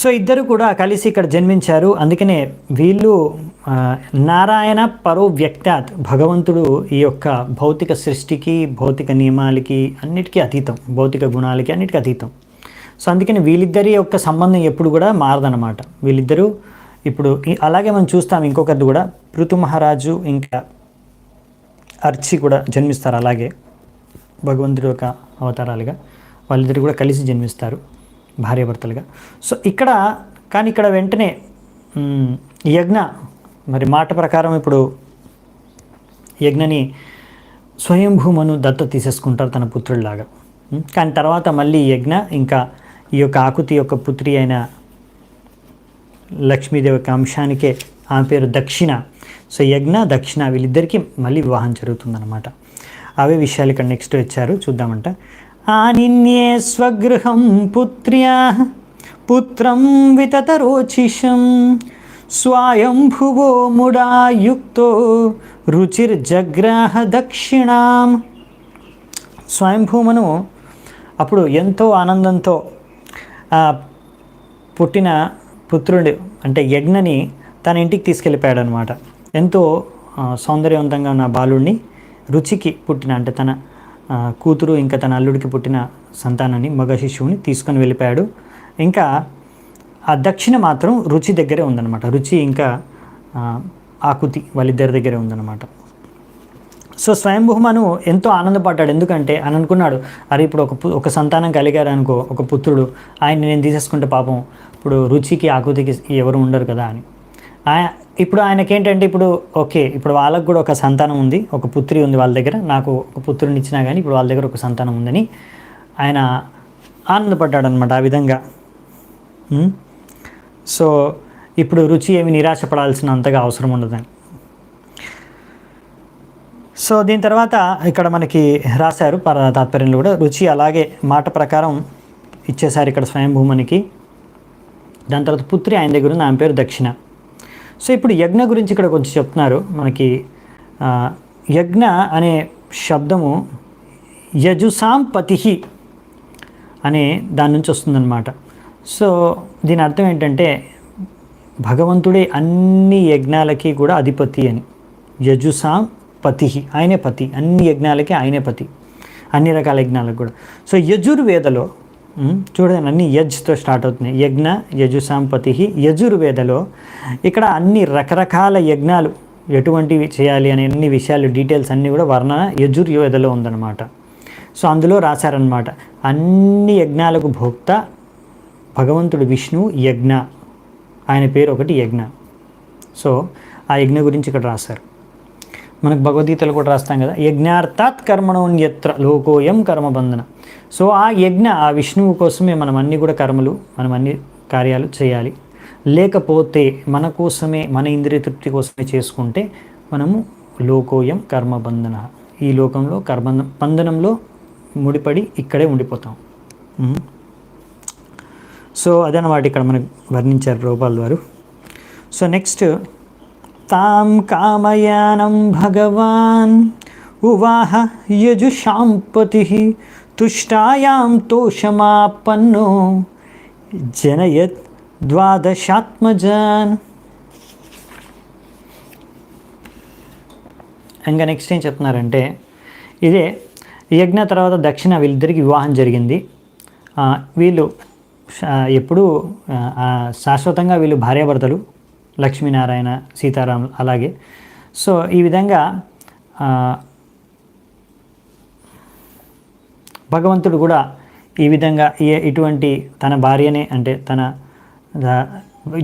సో ఇద్దరు కూడా కలిసి ఇక్కడ జన్మించారు. అందుకనే వీళ్ళు నారాయణ పరో వ్యక్తాత్, భగవంతుడు ఈ యొక్క భౌతిక సృష్టికి, భౌతిక నియమాలకి అన్నిటికీ అతీతం, భౌతిక గుణాలకి అన్నిటికీ అతీతం. సో అందుకని వీళ్ళిద్దరి యొక్క సంబంధం ఎప్పుడు కూడా మారదనమాట. వీళ్ళిద్దరూ ఇప్పుడు అలాగే మనం చూస్తాం ఇంకొకరిది కూడా, పృథు మహారాజు ఇంకా అర్చి కూడా జన్మిస్తారు అలాగే భగవంతుడి యొక్క అవతారాలుగా. వాళ్ళిద్దరు కూడా కలిసి జన్మిస్తారు భార్యాభర్తలుగా. సో ఇక్కడ వెంటనే యజ్ఞ మరి మాట ప్రకారం ఇప్పుడు యజ్ఞని స్వయంభూమను దత్త తీసేసుకుంటారు తన పుత్రుడిలాగా. కానీ తర్వాత మళ్ళీ యజ్ఞ ఇంకా ఈ యొక్క ఆకుతి యొక్క పుత్రి అయిన లక్ష్మీదేవి యొక్క అంశానికే ఆమె పేరు దక్షిణ. సో యజ్ఞ దక్షిణ వీళ్ళిద్దరికీ మళ్ళీ వివాహం జరుగుతుందన్నమాట. అవే విషయాలు ఇక్కడ నెక్స్ట్ వచ్చారు, చూద్దామంట. ఆనిన్యే స్వగృహం పుత్ర్యా పుత్రం వితతరోచిషం స్వయంభువో ముడాయుక్తో రుచిర్జగ్రాహ దక్షిణాం. స్వయంభూమను అప్పుడు ఎంతో ఆనందంతో పుట్టిన పుత్రుడు అంటే యజ్ఞని తన ఇంటికి తీసుకెళ్ళిపోయాడు అనమాట. ఎంతో సౌందర్యవంతంగా ఉన్న బాలుడిని రుచికి పుట్టిన అంటే తన కూతురు ఇంకా తన అల్లుడికి పుట్టిన సంతానాన్ని, మగ శిశువుని తీసుకొని వెళ్ళిపోయాడు. ఇంకా ఆ దక్షిణ మాత్రం రుచి దగ్గరే ఉందన్నమాట. రుచి ఇంకా ఆకుతి వాళ్ళిద్దరి దగ్గరే ఉందన్నమాట. సో స్వయంభూమను ఎంతో ఆనందపడ్డాడు. ఎందుకంటే అని అనుకున్నాడు, అరే ఇప్పుడు ఒక సంతానం కలిగారు అనుకో, ఒక పుత్రుడు, ఆయన్ని నేను తీసేసుకుంటే పాపం ఇప్పుడు రుచికి ఆకుతికి ఎవరు ఉండరు కదా అని. ఇప్పుడు ఆయనకేంటంటే ఇప్పుడు ఓకే, ఇప్పుడు వాళ్ళకు కూడా ఒక సంతానం ఉంది, ఒక పుత్రి ఉంది వాళ్ళ దగ్గర, నాకు ఒక పుత్రుని ఇచ్చినా కానీ ఇప్పుడు వాళ్ళ దగ్గర ఒక సంతానం ఉందని ఆయన ఆనందపడ్డాడు అనమాట ఆ విధంగా. సో ఇప్పుడు రుచి ఏమి నిరాశపడాల్సిన అంతగా అవసరం ఉండదని. సో దీని తర్వాత ఇక్కడ మనకి రాశారు తాత్పర్యంలో కూడా, రుచి అలాగే మాట ప్రకారం ఇచ్చేశారు ఇక్కడ స్వయంభూమనికి. దాని తర్వాత పుత్రి ఆయన దగ్గర ఉంది, ఆమె పేరు దక్షిణ. సో ఇప్పుడు యజ్ఞ గురించి ఇక్కడ కొంచెం చెప్తున్నారు మనకి. యజ్ఞ అనే శబ్దము యజుసాం పతిహి అనే దాని నుంచి వస్తుందన్నమాట. సో దీని అర్థం ఏంటంటే భగవంతుడే అన్ని యజ్ఞాలకి కూడా అధిపతి అని. యజుసాం పతిహి, ఆయనే పతి, అన్ని యజ్ఞాలకి ఆయనే పతి, అన్ని రకాల యజ్ఞాలకు కూడా. సో యజుర్వేదలో చూడండి అన్ని యజ్తో స్టార్ట్ అవుతున్నాయి. యజ్ఞ యజుసాం పతిహి. యజుర్వేదలో ఇక్కడ అన్ని రకరకాల యజ్ఞాలు ఎటువంటివి చేయాలి అనే అన్ని విషయాలు డీటెయిల్స్ అన్నీ కూడా వర్ణన యజుర్వేదలో ఉందన్నమాట. సో అందులో రాశారనమాట, అన్ని యజ్ఞాలకు భోక్త భగవంతుడు విష్ణువు యజ్ఞ, ఆయన పేరు ఒకటి యజ్ఞ. సో ఆ యజ్ఞ గురించి ఇక్కడ రాశారు. మనకు భగవద్గీతలు కూడా రాస్తాం కదా, యజ్ఞార్థాత్ కర్మణోన్యత్ర లోకోయం కర్మబంధన. సో ఆ యజ్ఞ, ఆ విష్ణువు కోసమే మనం అన్ని కూడా కర్మలు, మనం అన్ని కార్యాలు చేయాలి. లేకపోతే మన కోసమే, మన ఇంద్రియ తృప్తి కోసమే చేసుకుంటే మనము లోకోయం కర్మబంధన, ఈ లోకంలో బంధనంలో ముడిపడి ఇక్కడే ఉండిపోతాం. సో అదనమాట ఇక్కడ మనకు వర్ణించారు ప్రభుపాల్ వారు. సో నెక్స్ట్, తాం కామయానం భగవాన్ ఉవాహ యజుషాంపతి తుష్టాయాం తోషమాపన్నో జనయత్ ద్వాదశాత్మజాన్. ఇంకా నెక్స్ట్ ఏం చెప్తున్నారంటే, ఇదే యజ్ఞ తర్వాత దక్షిణ వీళ్ళిద్దరికి వివాహం జరిగింది. వీళ్ళు ఎప్పుడూ శాశ్వతంగా వీళ్ళు భార్యాభర్తలు, లక్ష్మీనారాయణ సీతారాం అలాగే. సో ఈ విధంగా భగవంతుడు కూడా ఈ విధంగా ఇటువంటి తన భార్యనే అంటే తన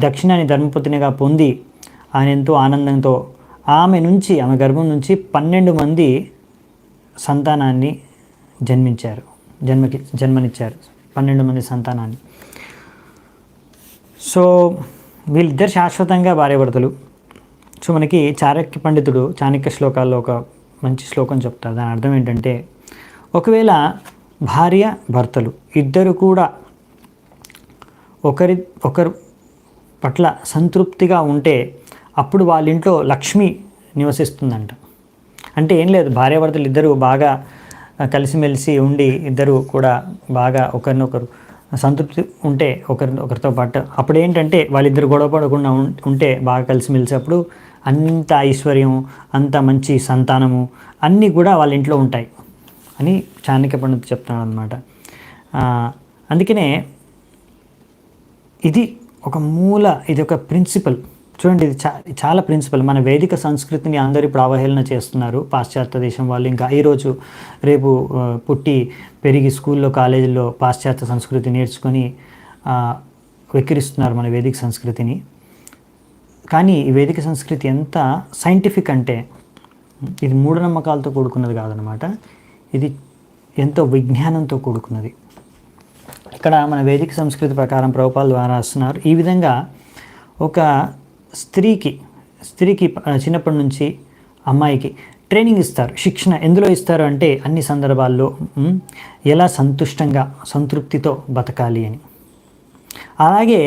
దక్షిణాన్ని ధర్మపత్నిగా పొంది ఆయన ఎంతో ఆనందంతో ఆమె గర్భం నుంచి 12 మంది సంతానాన్ని జన్మనిచ్చారు 12 మంది సంతానాన్ని. సో వీళ్ళిద్దరు శాశ్వతంగా భార్యాభర్తలు. సో మనకి చాణక్య పండితుడు చాణక్య శ్లోకాల్లో ఒక మంచి శ్లోకం చెప్తారు. దాని అర్థం ఏంటంటే, ఒకవేళ భార్య భర్తలు ఇద్దరు కూడా ఒకరు పట్ల సంతృప్తిగా ఉంటే అప్పుడు వాళ్ళ ఇంట్లో లక్ష్మి నివసిస్తుందంట. అంటే ఏం లేదు, భార్యాభర్తలు ఇద్దరు బాగా కలిసిమెలిసి ఉండి ఇద్దరు కూడా బాగా ఒకరినొకరు సంతృప్తి ఉంటే ఒకరితో పాటు, అప్పుడు ఏంటంటే వాళ్ళిద్దరు గొడవ పడకుండా ఉంటే బాగా కలిసిమెలిసి, అప్పుడు అంత ఐశ్వర్యం, అంత మంచి సంతానము అన్నీ కూడా వాళ్ళ ఇంట్లో ఉంటాయి అని చాణక్య పండితుడు చెప్తున్నాడు అనమాట. అందుకనే ఇది ఒక ప్రిన్సిపల్. చూడండి, ఇది చాలా ప్రిన్సిపల్. మన వేదిక సంస్కృతిని అందరూ ఇప్పుడు అవహేళన చేస్తున్నారు పాశ్చాత్య దేశం వాళ్ళు. ఇంకా ఈరోజు రేపు పుట్టి పెరిగి స్కూల్లో కాలేజీల్లో పాశ్చాత్య సంస్కృతి నేర్చుకొని వెక్కిరిస్తున్నారు మన వేదిక సంస్కృతిని. కానీ ఈ వేదిక సంస్కృతి ఎంత సైంటిఫిక్ అంటే, ఇది మూఢనమ్మకాలతో కూడుకున్నది కాదనమాట. ఇది ఎంతో విజ్ఞానంతో కూడుకున్నది. ఇక్కడ మన వేదిక సంస్కృతి ప్రకారం ప్రభుపాదులు ద్వారా రాస్తున్నారు. ఈ విధంగా ఒక స్త్రీకి చిన్నప్పటి నుంచి అమ్మాయికి ట్రైనింగ్ ఇస్తారు, శిక్షణ. ఎందులో ఇస్తారు అంటే అన్ని సందర్భాల్లో ఎలా సంతృప్తితో బతకాలి అని. అలాగే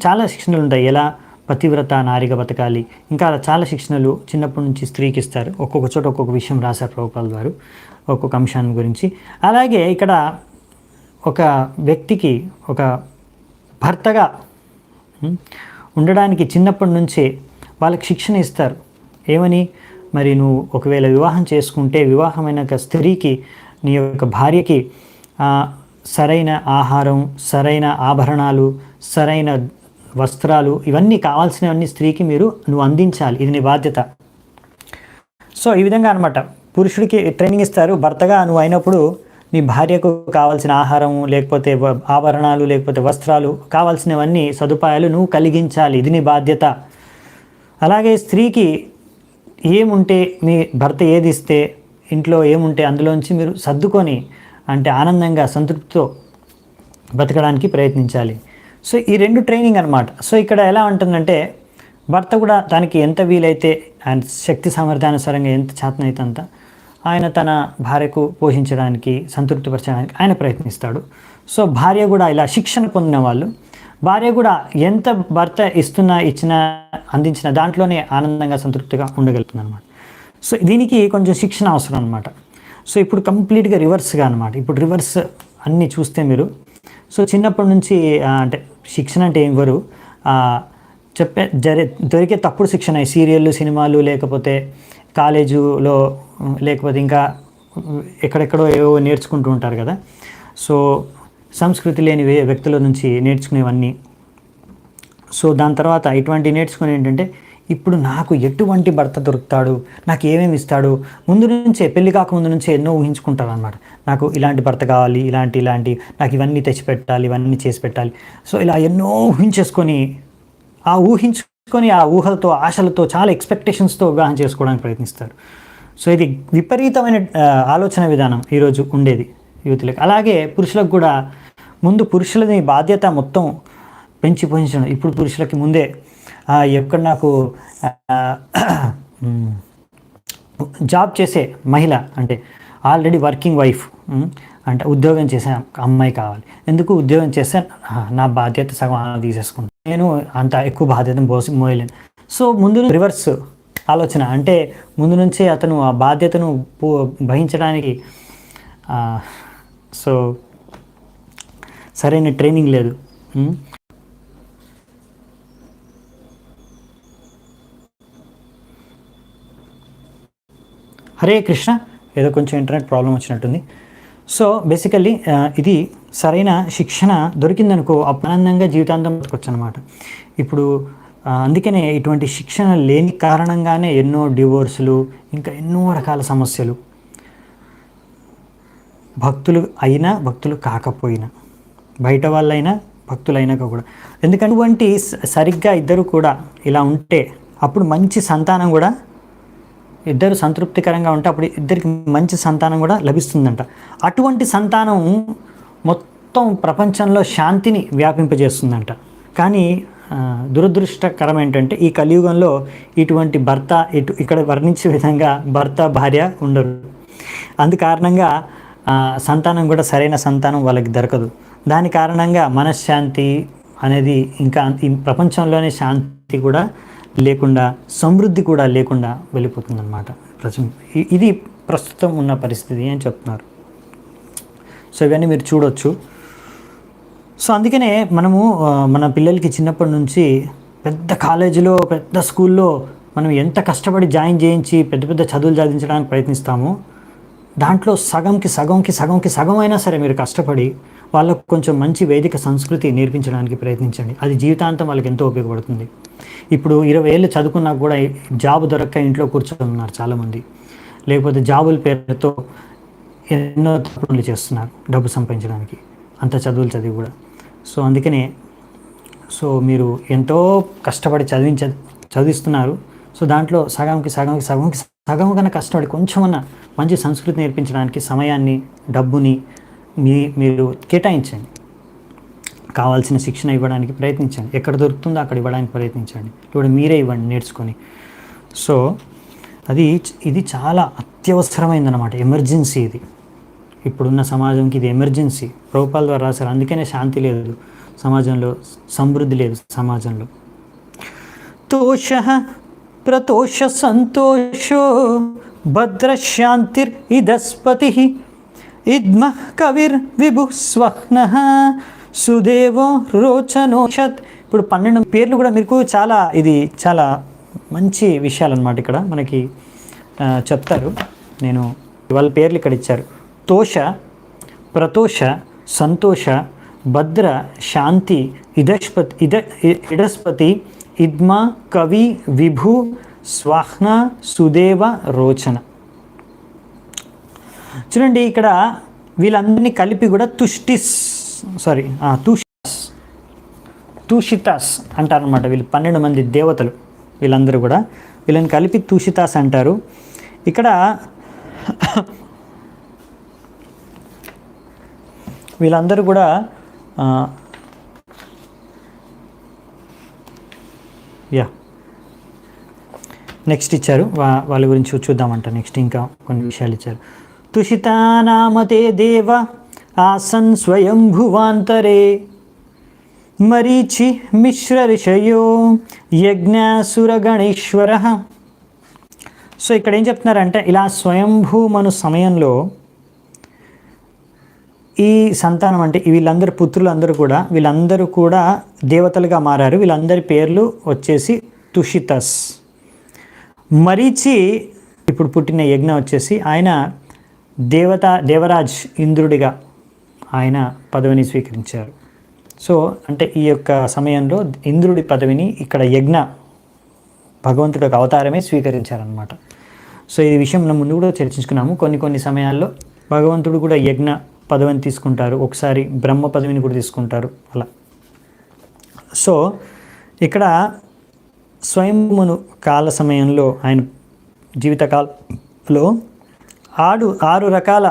చాలా శిక్షణలు ఉంటాయి, ఎలా పతివ్రత నారిగా బతకాలి. ఇంకా చాలా శిక్షణలు చిన్నప్పటి నుంచి స్త్రీకి ఇస్తారు. ఒక్కొక్క చోట ఒక్కొక్క విషయం రాశారు ప్రభుపాదులు వారు ఒక్కొక్క అంశాన్ని గురించి. అలాగే ఇక్కడ ఒక వ్యక్తికి ఒక భర్తగా ఉండడానికి చిన్నప్పటి నుంచే వాళ్ళకి శిక్షణ ఇస్తారు. ఏమని, మరి నువ్వు ఒకవేళ వివాహం చేసుకుంటే వివాహమైన స్త్రీకి, నీ యొక్క భార్యకి సరైన ఆహారం, సరైన ఆభరణాలు, సరైన వస్త్రాలు, ఇవన్నీ కావాల్సినవన్నీ స్త్రీకి నువ్వు అందించాలి, ఇది నీ బాధ్యత. సో ఈ విధంగా అనమాట పురుషుడికి ట్రైనింగ్ ఇస్తారు. భర్తగా నువ్వు అయినప్పుడు నీ భార్యకు కావాల్సిన ఆహారము, లేకపోతే ఆభరణాలు, లేకపోతే వస్త్రాలు, కావాల్సినవన్నీ సదుపాయాలు నువ్వు కలిగించాలి, ఇది నీ బాధ్యత. అలాగే స్త్రీకి ఏముంటే, మీ భర్త ఏది ఇస్తే, ఇంట్లో ఏముంటే అందులోంచి మీరు సర్దుకొని అంటే ఆనందంగా సంతృప్తితో బతకడానికి ప్రయత్నించాలి. సో ఈ రెండు ట్రైనింగ్ అనమాట. సో ఇక్కడ ఎలా ఉంటుందంటే, భర్త కూడా తనకి ఎంత వీలైతే ఆయన శక్తి సామర్థ్యానుసారంగా ఎంత చేతనైతే అంత ఆయన తన భార్యకు పోషించడానికి, సంతృప్తిపరచడానికి ఆయన ప్రయత్నిస్తాడు. సో భార్య కూడా ఇలా శిక్షణ పొందిన వాళ్ళు, భార్య కూడా ఎంత భర్త అందించిన దాంట్లోనే ఆనందంగా సంతృప్తిగా ఉండగలుగుతుంది అనమాట. సో దీనికి కొంచెం శిక్షణ అవసరం అనమాట. సో ఇప్పుడు కంప్లీట్గా రివర్స్గా అనమాట. ఇప్పుడు రివర్స్ అన్నీ చూస్తే మీరు, సో చిన్నప్పటి నుంచి అంటే శిక్షణ అంటే ఇవ్వరు, దొరికే తప్పుడు శిక్షణ, సీరియళ్ళు, సినిమాలు, లేకపోతే కాలేజీలో, లేకపోతే ఇంకా ఎక్కడెక్కడో ఏవో నేర్చుకుంటూ ఉంటారు కదా. సో సంస్కృతి లేని వ్యక్తుల నుంచి నేర్చుకునేవన్నీ. సో దాని తర్వాత ఇటువంటి నేర్చుకుని ఏంటంటే, ఇప్పుడు నాకు ఎటువంటి భర్త దొరుకుతాడు, నాకు ఏమేమి ఇస్తాడు, ముందు నుంచే పెళ్లి కాకముందు నుంచే ఎన్నో ఊహించుకుంటారు అనమాట. నాకు ఇలాంటి భర్త కావాలి, ఇలాంటి నాకు ఇవన్నీ తెచ్చిపెట్టాలి, ఇవన్నీ చేసి పెట్టాలి. సో ఇలా ఎన్నో ఊహించుకొని ఆ ఊహలతో, ఆశలతో, చాలా ఎక్స్పెక్టేషన్స్తో వివాహం చేసుకోవడానికి ప్రయత్నిస్తారు. సో ఇది విపరీతమైన ఆలోచన విధానం ఈరోజు ఉండేది యూత్లకు. అలాగే పురుషులకు కూడా ముందు పురుషులని బాధ్యత మొత్తం పెంచి పోషించడం. ఇప్పుడు పురుషులకి ముందే ఎక్కడ నాకు జాబ్ చేసే మహిళ అంటే ఆల్రెడీ వర్కింగ్ వైఫ్ అంటే ఉద్యోగం చేసే అమ్మాయి కావాలి. ఎందుకు ఉద్యోగం చేస్తే నా బాధ్యత సగం తీసేసుకుంటాను, నేను అంత ఎక్కువ బాధ్యతను మోయలేను. సో ముందు రివర్స్ ఆలోచన అంటే ముందు నుంచే అతను ఆ బాధ్యతను వహించడానికి సో సరైన ట్రైనింగ్ లేదు. హరే కృష్ణ, ఏదో కొంచెం ఇంటర్నెట్ ప్రాబ్లం వచ్చినట్టుంది. సో బేసికల్లీ ఇది సరైన శిక్షణ దొరికిందనుకో ఆనందంగా జీవితాంతం బతకొచ్చు అనమాట. ఇప్పుడు అందుకనే ఇటువంటి శిక్షణ లేని కారణంగానే ఎన్నో డివోర్సులు, ఇంకా ఎన్నో రకాల సమస్యలు, భక్తులు అయినా భక్తులు కాకపోయినా, బయట వాళ్ళైనా భక్తులైనాక కూడా. ఎందుకంటే ఇటువంటి సరిగ్గా ఇద్దరు కూడా ఇలా ఉంటే అప్పుడు మంచి సంతానం కూడా, ఇద్దరు సంతృప్తికరంగా ఉంటే అప్పుడు ఇద్దరికి మంచి సంతానం కూడా లభిస్తుందంట. అటువంటి సంతానం మొత్తం ప్రపంచంలో శాంతిని వ్యాపింపజేస్తుందంట. కానీ దురదృష్టకరం ఏంటంటే ఈ కలియుగంలో ఇటువంటి భర్త ఇక్కడ వర్ణించే విధంగా భర్త భార్య ఉండరు. అందు కారణంగా సంతానం కూడా సరైన సంతానం వాళ్ళకి దొరకదు. దాని కారణంగా మనశ్శాంతి అనేది ఇంకా ఈ ప్రపంచంలోనే శాంతి కూడా లేకుండా, సమృద్ధి కూడా లేకుండా వెళ్ళిపోతుందన్నమాట. ఇది ప్రస్తుతం ఉన్న పరిస్థితి అని చెప్తున్నారు. సో ఇవన్నీ మీరు చూడొచ్చు. సో అందుకనే మనము మన పిల్లలకి చిన్నప్పటి నుంచి పెద్ద కాలేజీలో, పెద్ద స్కూల్లో మనం ఎంత కష్టపడి జాయిన్ చేయించి పెద్ద పెద్ద చదువులు చదివించడానికి ప్రయత్నిస్తామో, దాంట్లో సగం అయినా సరే మీరు కష్టపడి వాళ్ళకు కొంచెం మంచి వేదిక సంస్కృతి నేర్పించడానికి ప్రయత్నించండి. అది జీవితాంతం వాళ్ళకి ఎంతో ఉపయోగపడుతుంది. ఇప్పుడు 20 ఏళ్ళు చదువుకున్నా కూడా జాబ్ దొరక్క ఇంట్లో కూర్చొని ఉన్నారు చాలామంది. లేకపోతే జాబుల పేరుతో ఎన్నో తప్పులు చేస్తున్నారు డబ్బు సంపాదించడానికి, అంత చదువులు చదివి కూడా. సో అందుకనే మీరు ఎంతో కష్టపడి చదివిస్తున్నారు. సో దాంట్లో సగం కన్నా కష్టపడి కొంచెమన్నా మంచి సంస్కృతి నేర్పించడానికి సమయాన్ని, డబ్బుని మీరు కేటాయించండి. కావాల్సిన శిక్షణ ఇవ్వడానికి ప్రయత్నించండి. ఎక్కడ దొరుకుతుందో అక్కడ ఇవ్వడానికి ప్రయత్నించండి. ఇప్పుడు మీరే ఇవ్వండి నేర్చుకొని. సో ఇది చాలా అత్యవసరమైందన్నమాట, ఎమర్జెన్సీ ఇది. ఇప్పుడున్న సమాజంకి ఇది ఎమర్జెన్సీ. ప్రభుపాల ద్వారా రాశారు. అందుకనే శాంతి లేదు సమాజంలో, సమృద్ధి లేదు సమాజంలో. తోష ప్రతోష సంతోషో భద్రశాంతిర్ ఇదస్పతి ఇద్మ కవిర్ విభు స్వహ్న సుదేవో రోచనోషత్. ఇప్పుడు 12 పేర్లు కూడా మీకు ఇది చాలా మంచి విషయాలు అన్నమాట. ఇక్కడ మనకి చెప్తారు. నేను వాళ్ళ పేర్లు ఇక్కడ ఇచ్చారు. తోష, ప్రతోష, సంతోష, భద్ర, శాంతి, ఇడస్పతి, ఇద్మ, కవి, విభు, స్వాహ్న, సుదేవ, రోచన. చూడండి ఇక్కడ వీళ్ళందరినీ కలిపి కూడా తూషితాస్ అంటారనమాట. వీళ్ళు 12 మంది దేవతలు. వీళ్ళని కలిపి తూషితాస్ అంటారు. ఇక్కడ వీళ్ళందరూ కూడా నెక్స్ట్ ఇచ్చారు. వాళ్ళ గురించి చూద్దామంట. నెక్స్ట్ ఇంకా కొన్ని విషయాలు ఇచ్చారు. తుషితానామతే దేవ ఆసన్ స్వయంభువాంతరే మరీచి మిశ్ర ఋషయో యజ్ఞాసురగణేశ్వర. సో ఇక్కడ ఏం చెప్తున్నారంటే, ఇలా స్వయంభూమను సమయంలో ఈ సంతానం అంటే వీళ్ళందరి వీళ్ళందరూ కూడా దేవతలుగా మారారు. వీళ్ళందరి పేర్లు వచ్చేసి తుషితస్. మరీచి ఇప్పుడు పుట్టిన యజ్ఞ వచ్చేసి ఆయన దేవరాజ్ ఇంద్రుడిగా ఆయన పదవిని స్వీకరించారు. సో అంటే ఈ యొక్క సమయంలో ఇంద్రుడి పదవిని ఇక్కడ యజ్ఞ భగవంతుడి యొక్క అవతారమే స్వీకరించారనమాట. సో ఈ విషయం మనం ముందు కూడా చర్చించుకున్నాము. కొన్ని సమయాల్లో భగవంతుడు కూడా యజ్ఞ పదవిని తీసుకుంటారు, ఒకసారి బ్రహ్మ పదవిని కూడా తీసుకుంటారు అలా. సో ఇక్కడ స్వయంభుమను కాల సమయంలో ఆయన జీవితకాలంలో 6 రకాల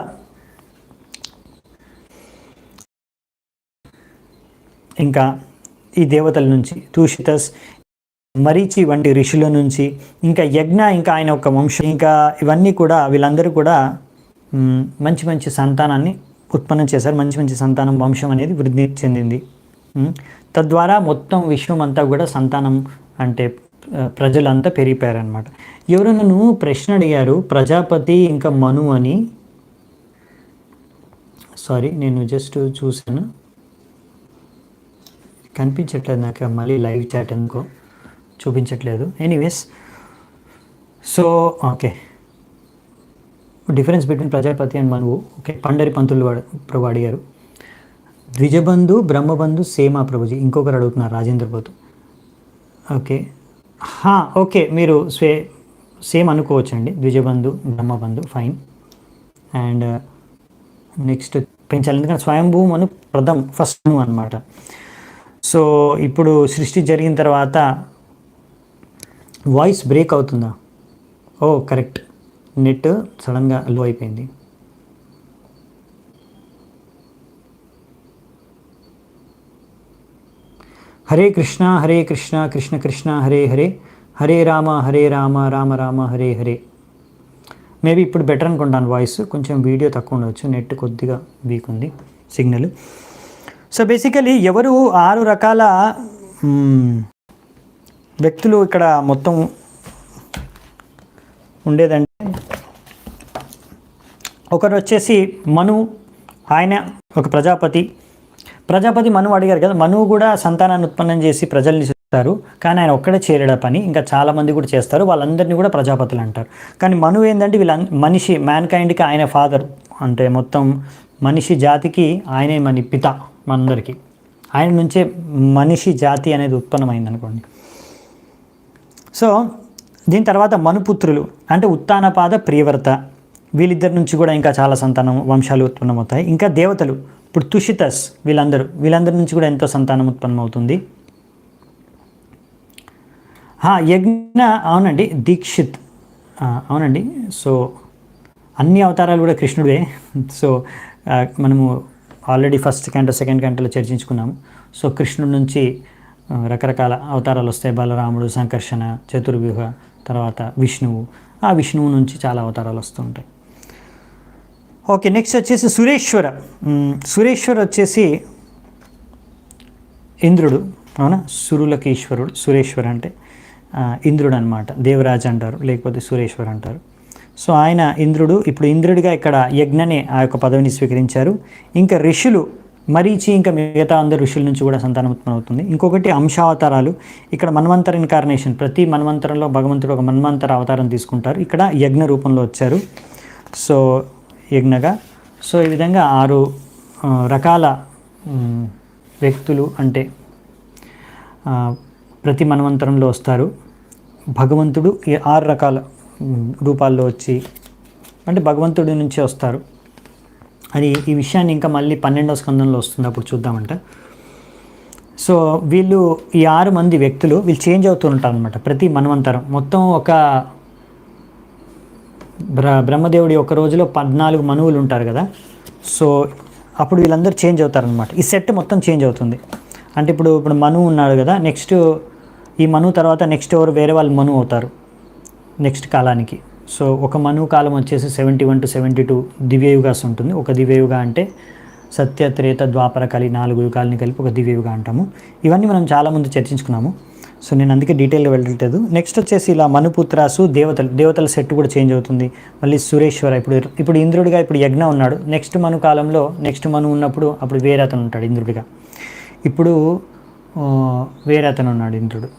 ఇంకా ఈ దేవతల నుంచి తూషితస్, మరీచి వంటి ఋషుల నుంచి, ఇంకా యజ్ఞ, ఇంకా ఆయన ఒక వంశం, ఇంకా ఇవన్నీ కూడా వీళ్ళందరూ కూడా మంచి సంతానాన్ని ఉత్పన్నం చేశారు. మంచి సంతానం వంశం అనేది వృద్ధి చెందింది. తద్వారా మొత్తం విశ్వం అంతా కూడా సంతానం అంటే ప్రజలంతా పెరిగిపోయారనమాట. ఎవరు నన్ను ప్రశ్న అడిగారు, ప్రజాపతి ఇంకా మను అని. సారీ, నేను జస్ట్ చూశాను, కనిపించట్లేదు నాకు. మళ్ళీ లైవ్ చాట్ ఎందుకో చూపించట్లేదు. Anyways, so okay, difference between Prajapati and మనువు. ఓకే, పండరి పంతులు ప్రభు అడిగారు. ద్విజబంధు బ్రహ్మబంధు సేమా ప్రభుజీ. ఇంకొకరు అడుగుతున్నారు, రాజేంద్ర బోతు. ఓకే, మీరు సేమ్ అనుకోవచ్చండి, ద్విజబంధు బ్రహ్మబంధు, ఫైన్. అండ్ నెక్స్ట్ పెంచాలి, ఎందుకంటే స్వయంభూ మను ఫస్ట్ అనమాట. సో ఇప్పుడు సృష్టి జరిగిన తర్వాత వాయిస్ బ్రేక్ అవుతుందా? కరెక్ట్, నెట్ సడన్గా లో అయిపోయింది. హరే కృష్ణ కృష్ణ కృష్ణ హరే హరే, హరే రామ రామ రామ హరే హరే. మేబీ ఇప్పుడు బెటర్ అనుకుంటాను వాయిస్, కొంచెం వీడియో తక్కువ ఉండవచ్చు, నెట్ కొద్దిగా వీక్ ఉంది సిగ్నల్. సో బేసికలీ ఎవరు 6 రకాల వ్యక్తులు ఇక్కడ మొత్తం ఉండేదంటే, ఒకరు వచ్చేసి మను, ఆయన ఒక ప్రజాపతి మనువు అడిగారు కదా, మనువు కూడా సంతానాన్ని ఉత్పన్నం చేసి ప్రజల్ని చేస్తారు, కానీ ఆయన ఒక్కడే చేయలేడు పని, ఇంకా చాలామంది కూడా చేస్తారు, వాళ్ళందరినీ కూడా ప్రజాపతులు అంటారు. కానీ మనువు ఏంటంటే మనిషి మ్యాన్ కైండ్కి ఆయన ఫాదర్, అంటే మొత్తం మనిషి జాతికి ఆయనే మన పిత, మనందరికీ ఆయన నుంచే మనిషి జాతి అనేది ఉత్పన్నమైంది అనుకోండి. సో దీని తర్వాత మనుపుత్రులు అంటే ఉత్తానపాద ప్రియవర్త, వీళ్ళిద్దరి నుంచి కూడా ఇంకా చాలా సంతానం వంశాలు ఉత్పన్నమవుతాయి. ఇంకా దేవతలు, ఇప్పుడు తుషితస్, వీళ్ళందరి నుంచి కూడా ఎంతో సంతానం ఉత్పన్నమవుతుంది. యజ్ఞ, అవునండి, దీక్షిత్, అవునండి. సో అన్ని అవతారాలు కూడా కృష్ణుడే. సో మనము ఆల్రెడీ ఫస్ట్ క్యాంటో సెకండ్ క్యాంటోలో చర్చించుకున్నాము. సో కృష్ణుడి నుంచి రకరకాల అవతారాలు వస్తాయి, బలరాముడు, సంకర్షణ, చతుర్వ్యూహ, తర్వాత విష్ణువు, ఆ విష్ణువు నుంచి చాలా అవతారాలు వస్తూ ఉంటాయి. ఓకే, నెక్స్ట్ వచ్చేసి సురేశ్వర వచ్చేసి ఇంద్రుడు, అవునా, సురులకి ఈశ్వరుడు. సురేశ్వర అంటే ఇంద్రుడు అనమాట, దేవరాజు అంటారు, లేకపోతే సురేశ్వర్ అంటారు. సో ఆయన ఇంద్రుడు. ఇప్పుడు ఇంద్రుడిగా ఇక్కడ యజ్ఞనే ఆ యొక్క పదవిని స్వీకరించారు. ఇంకా ఋషులు, మరీచి ఇంకా మిగతా అందరు ఋషుల నుంచి కూడా సంతానం ఉత్పన్నం అవుతుంది. ఇంకొకటి అంశావతారాలు, ఇక్కడ మన్వంతర ఇన్కార్నేషన్, ప్రతి మన్వంతరంలో భగవంతుడు ఒక మన్వంతర అవతారం తీసుకుంటారు, ఇక్కడ యజ్ఞ రూపంలో వచ్చారు. సో యజ్ఞగా. సో ఈ విధంగా 6 రకాల వ్యక్తులు అంటే ప్రతి మన్వంతరంలో వస్తారు. భగవంతుడు 6 రకాల రూపాల్లో వచ్చి అంటే భగవంతుడి నుంచే వస్తారు. అది ఈ విషయాన్ని ఇంకా మళ్ళీ 12వ స్కందంలో వస్తుంది, అప్పుడు చూద్దామంట. సో వీళ్ళు ఈ 6 మంది వ్యక్తులు వీళ్ళు చేంజ్ అవుతూ ఉంటారు అనమాట ప్రతి మన్వంతరం. మొత్తం ఒక బ్రహ్మదేవుడి ఒక రోజులో 14 మనువులు ఉంటారు కదా. సో అప్పుడు వీళ్ళందరూ చేంజ్ అవుతారనమాట. ఈ సెట్ మొత్తం చేంజ్ అవుతుంది. అంటే ఇప్పుడు మనువు ఉన్నాడు కదా, నెక్స్ట్ ఈ మనువు తర్వాత నెక్స్ట్ ఎవరు వేరే వాళ్ళు మనువు అవుతారు నెక్స్ట్ కాలానికి. సో ఒక మనువు కాలం వచ్చేసి 71 to 72 దివ్యయుగాస్ ఉంటుంది. ఒక దివ్యయుగ అంటే సత్య, త్రేత, ద్వాపర, కలి 4 యుగాలని కలిపి ఒక దివ్యయుగ అంటాము. ఇవన్నీ మనం చాలామంది చర్చించుకున్నాము. సో నేను అందుకే డీటెయిల్గా వెళ్ళట్లేదు. నెక్స్ట్ వచ్చేసి ఇలా మనుపుత్రాసు, దేవతల సెట్ కూడా చేంజ్ అవుతుంది. మళ్ళీ సురేశ్వర, ఇప్పుడు ఇంద్రుడిగా ఇప్పుడు యజ్ఞ ఉన్నాడు. నెక్స్ట్ మను కాలంలో నెక్స్ట్ మను ఉన్నప్పుడు అప్పుడు వేరే అతను ఉంటాడు ఇంద్రుడిగా. ఇప్పుడు వేరే అతను ఉన్నాడు ఇంద్రుడు.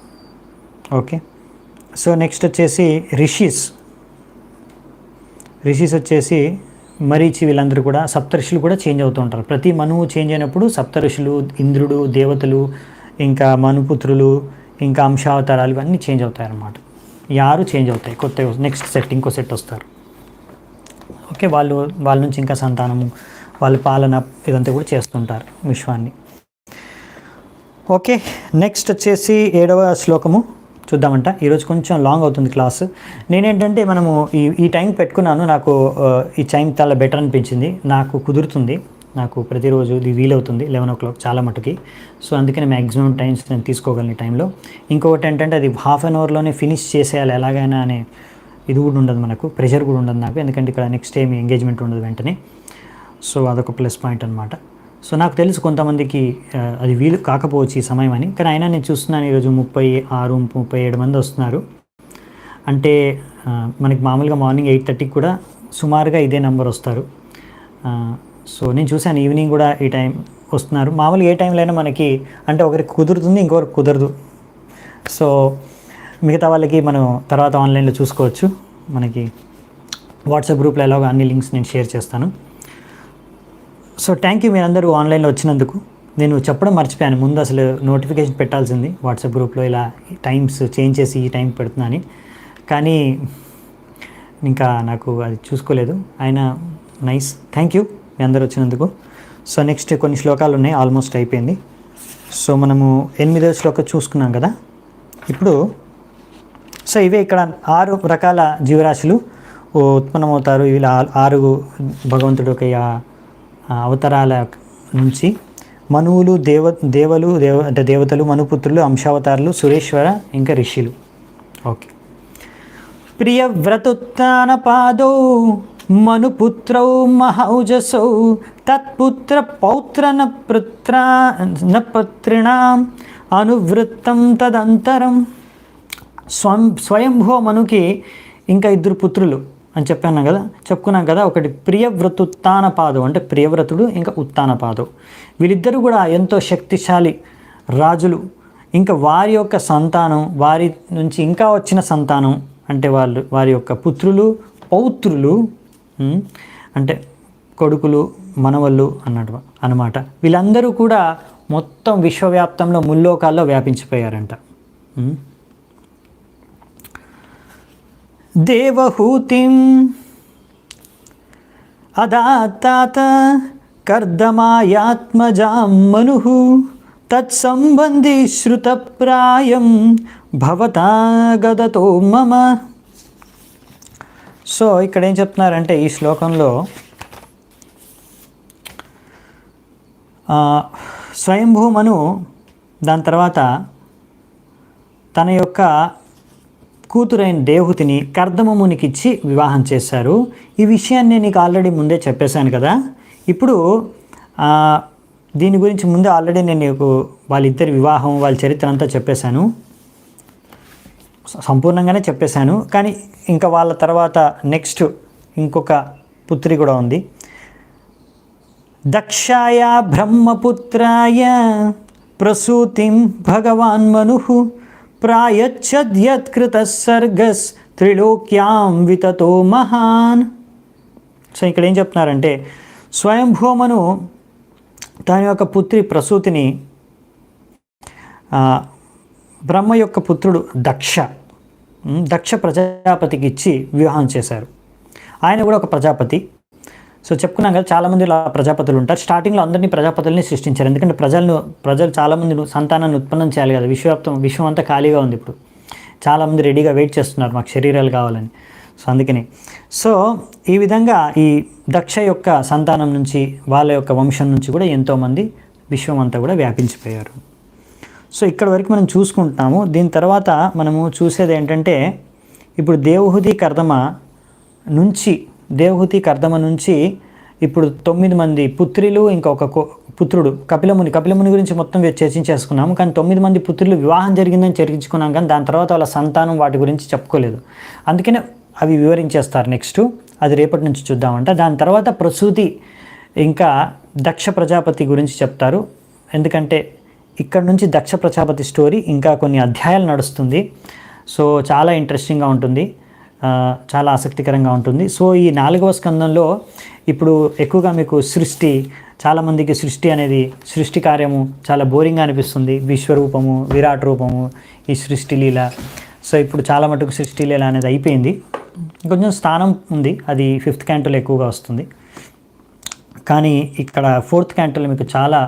ఓకే, సో నెక్స్ట్ వచ్చేసి రిషిస్ వచ్చేసి మరీచి, వీళ్ళందరూ కూడా సప్తఋషులు కూడా చేంజ్ అవుతూ ఉంటారు. ప్రతి మనువు చేంజ్ అయినప్పుడు సప్తఋషులు, ఇంద్రుడు, దేవతలు, ఇంకా మనుపుత్రులు, ఇంకా అంశావతారాలు ఇవన్నీ చేంజ్ అవుతాయి అన్నమాట. 6 చేంజ్ అవుతాయి. కొత్త నెక్స్ట్ సెట్ ఇంకో సెట్ వస్తారు. ఓకే, వాళ్ళ నుంచి ఇంకా సంతానము, వాళ్ళ పాలన ఇదంతా కూడా చేస్తుంటారు విశ్వాన్ని. ఓకే, నెక్స్ట్ వచ్చేసి 7వ శ్లోకము చూద్దామంట. ఈరోజు కొంచెం లాంగ్ అవుతుంది క్లాస్. నేనేంటంటే మనము ఈ టైం పెట్టుకున్నాను, నాకు ఈ టైం చాలా బెటర్ అనిపించింది. నాకు కుదురుతుంది, నాకు ప్రతిరోజు ఇది వీలవుతుంది 11 o'clock చాలా మటుకి. సో అందుకని మ్యాక్సిమం టైమ్స్ నేను తీసుకోగలను ఈ టైంలో. ఇంకొకటి ఏంటంటే అది ½ an hourలోనే ఫినిష్ చేసేయాలి ఎలాగైనా అనే ఇది కూడా ఉండదు, మనకు ప్రెషర్ కూడా ఉండదు నాకు, ఎందుకంటే ఇక్కడ నెక్స్ట్ టైం ఎంగేజ్మెంట్ ఉండదు వెంటనే. సో అదొక ప్లస్ పాయింట్ అనమాట. సో నాకు తెలుసు కొంతమందికి అది వీలు కాకపోవచ్చు ఈ సమయం అని, కానీ అయినా నేను చూస్తున్నాను ఈరోజు 36, 37 మంది వస్తున్నారు. అంటే మనకి మామూలుగా మార్నింగ్ 8:30కి కూడా సుమారుగా ఇదే నెంబర్ వస్తారు. సో నేను చూశాను ఈవినింగ్ కూడా ఈ టైం వస్తున్నారు. మామూలుగా ఏ టైంలో అయినా మనకి అంటే ఒకరికి కుదురుతుంది, ఇంకొకరికి కుదరదు. సో మిగతా వాళ్ళకి మనం తర్వాత ఆన్లైన్లో చూసుకోవచ్చు. మనకి వాట్సాప్ గ్రూప్లో ఎలాగో అన్ని లింక్స్ నేను షేర్ చేస్తాను. సో థ్యాంక్ యూ మీరందరూ ఆన్లైన్లో వచ్చినందుకు. నేను చెప్పడం మర్చిపోయాను, ముందు అసలు నోటిఫికేషన్ పెట్టాల్సింది వాట్సాప్ గ్రూప్లో, ఇలా టైమ్స్ చేంజ్ చేసి ఈ టైం పెడుతున్నాను, కానీ ఇంకా నాకు అది చూసుకోలేదు. అయినా నైస్, థ్యాంక్ యూ మీ అందరూ వచ్చినందుకు. సో నెక్స్ట్ కొన్ని శ్లోకాలు ఉన్నాయి, ఆల్మోస్ట్ అయిపోయింది. సో మనము 8వ శ్లోకం చూసుకున్నాం కదా. ఇప్పుడు సో ఇవే ఇక్కడ 6 రకాల జీవరాశులు ఉత్పన్నమవుతారు. వీళ్ళ 6 భగవంతుడు యొక్క అవతారాల నుంచి మనువులు అంటే దేవతలు, మనుపుత్రులు, అంశావతారులు, సురేశ్వర, ఇంకా ఋషులు. ఓకే. ప్రియవ్రతుత్తానపాదౌ మనుపుత్రౌ మహౌజసౌ తత్పుత్ర పౌత్ర నపత్రిణాం అనువృత్తం తదంతరం. స్వయంభువ మనుకి ఇంకా 2 పుత్రులు అని చెప్పుకున్నాం కదా. ఒకటి ప్రియవ్రతుత్తానపాదం అంటే ప్రియవ్రతుడు, ఇంకా ఉత్తానపాదం. వీళ్ళిద్దరూ కూడా ఎంతో శక్తిశాలి రాజులు. ఇంకా వారి యొక్క సంతానం, వారి నుంచి ఇంకా వచ్చిన సంతానం అంటే వారి యొక్క పుత్రులు, పౌత్రులు అంటే కొడుకులు, మనవళ్ళు అన్నమాట. వీళ్ళందరూ కూడా మొత్తం విశ్వవ్యాప్తంలో ముల్లోకాల్లో వ్యాపించిపోయారంట. దేవహూతిం అదాతాత కర్దమాయాత్మజాం మనుః తత్సంబంధి శ్రుతప్రాయం భవతా గదతో మమ. సో ఇక్కడ ఏం చెప్తున్నారంటే ఈ శ్లోకంలో స్వయంభూమను దాని తర్వాత తన యొక్క కూతురైన దేవహూతిని కర్దమమునికి ఇచ్చి వివాహం చేశారు. ఈ విషయాన్ని నేను నీకు ఆల్రెడీ ముందే చెప్పేశాను కదా. ఇప్పుడు దీని గురించి ముందే ఆల్రెడీ నేను నీకు వాళ్ళిద్దరి వివాహం, వాళ్ళ చరిత్ర అంతా చెప్పేశాను, సంపూర్ణంగానే చెప్పేశాను. కానీ ఇంకా వాళ్ళ తర్వాత నెక్స్ట్ ఇంకొక పుత్రి కూడా ఉంది. దక్షాయ బ్రహ్మపుత్రాయ ప్రసూతిం భగవాన్ మనుః ప్రాయచ్చద్యత్కృత సర్గస్ త్రిలోక్యాం వితతో మహాన్. సో ఇక్కడ ఏం చెప్తున్నారంటే స్వయంభూమను తన యొక్క పుత్రి ప్రసూతిని బ్రహ్మ యొక్క పుత్రుడు దక్ష ప్రజాపతికి ఇచ్చి వివాహం చేశారు. ఆయన కూడా ఒక ప్రజాపతి. సో చెప్పుకున్నాం కదా, చాలామంది ఇలా ప్రజాపతులు ఉంటారు. స్టార్టింగ్లో అందరినీ ప్రజాపతుల్ని సృష్టించారు. ఎందుకంటే ప్రజలు చాలామంది సంతానాన్ని ఉత్పన్నం చేయాలి కదా. విశ్వం అంతా ఖాళీగా ఉంది. ఇప్పుడు చాలామంది రెడీగా వెయిట్ చేస్తున్నారు మాకు శరీరాలు కావాలని. సో అందుకని ఈ విధంగా ఈ దక్ష యొక్క సంతానం నుంచి, వాళ్ళ యొక్క వంశం నుంచి కూడా ఎంతోమంది విశ్వం అంతా కూడా వ్యాపించిపోయారు. సో ఇక్కడ వరకు మనం చూసుకుంటున్నాము. దీని తర్వాత మనము చూసేది ఏంటంటే ఇప్పుడు దేవహూతి కర్దమ నుంచి ఇప్పుడు 9 మంది పుత్రులు, ఇంకొక పుత్రుడు కపిలముని గురించి మొత్తం చర్చించేసుకున్నాము. కానీ 9 మంది పుత్రులు వివాహం జరిగిందని చర్చించుకున్నాం. కానీ దాని తర్వాత వాళ్ళ సంతానం వాటి గురించి చెప్పుకోలేదు. అందుకనే అవి వివరించేస్తారు. నెక్స్ట్ అది రేపటి నుంచి చూద్దామంట. దాని తర్వాత ప్రసూతి ఇంకా దక్ష ప్రజాపతి గురించి చెప్తారు. ఎందుకంటే ఇక్కడ నుంచి దక్ష ప్రజాపతి స్టోరీ ఇంకా కొన్ని అధ్యాయాలు నడుస్తుంది. సో చాలా ఇంట్రెస్టింగ్గా ఉంటుంది, చాలా ఆసక్తికరంగా ఉంటుంది. సో ఈ 4వ స్కందంలో ఇప్పుడు ఎక్కువగా మీకు చాలామందికి సృష్టి కార్యము చాలా బోరింగ్గా అనిపిస్తుంది. విశ్వరూపము, విరాట్ రూపము, ఈ సృష్టి లీల. సో ఇప్పుడు చాలా మటుకు సృష్టి లీల అనేది అయిపోయింది. కొంచెం స్థానం ఉంది, అది 5th క్యాంటోలో ఎక్కువగా వస్తుంది. కానీ ఇక్కడ 4th క్యాంటోలో మీకు చాలా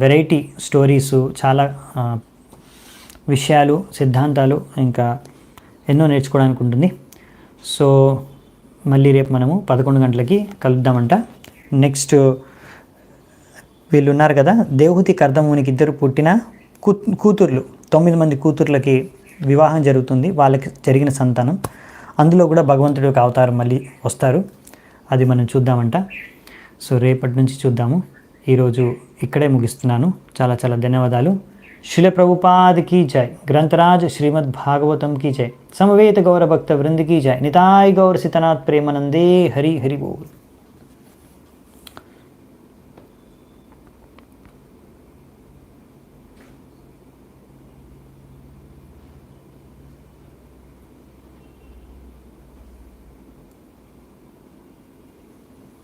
వెరైటీ స్టోరీసు, చాలా విషయాలు, సిద్ధాంతాలు ఇంకా ఎన్నో నేర్చుకోవడానికి ఉంటుంది. సో మళ్ళీ రేపు మనము 11 గంటలకి కలుద్దామంట. నెక్స్ట్ వీళ్ళు ఉన్నారు కదా, దేవహూతి కర్దమునికి 2 పుట్టిన కూతుర్లు, 9 మంది కూతుర్లకి వివాహం జరుగుతుంది. వాళ్ళకి జరిగిన సంతానం, అందులో కూడా భగవంతుడి యొక్క అవతారం మళ్ళీ వస్తారు. అది మనం చూద్దామంట. సో రేపటి నుంచి చూద్దాము. ఈరోజు ఇక్కడే ముగిస్తున్నాను. చాలా చాలా ధన్యవాదాలు. శిల ప్రభుపాద్ की जय, ग्रंथराज श्रीमद् भागवतम की जय, समवेत गौर भक्त वृंद की जय, निताय गौर सीतनाथ प्रेमानंदे हरि हरि बोल.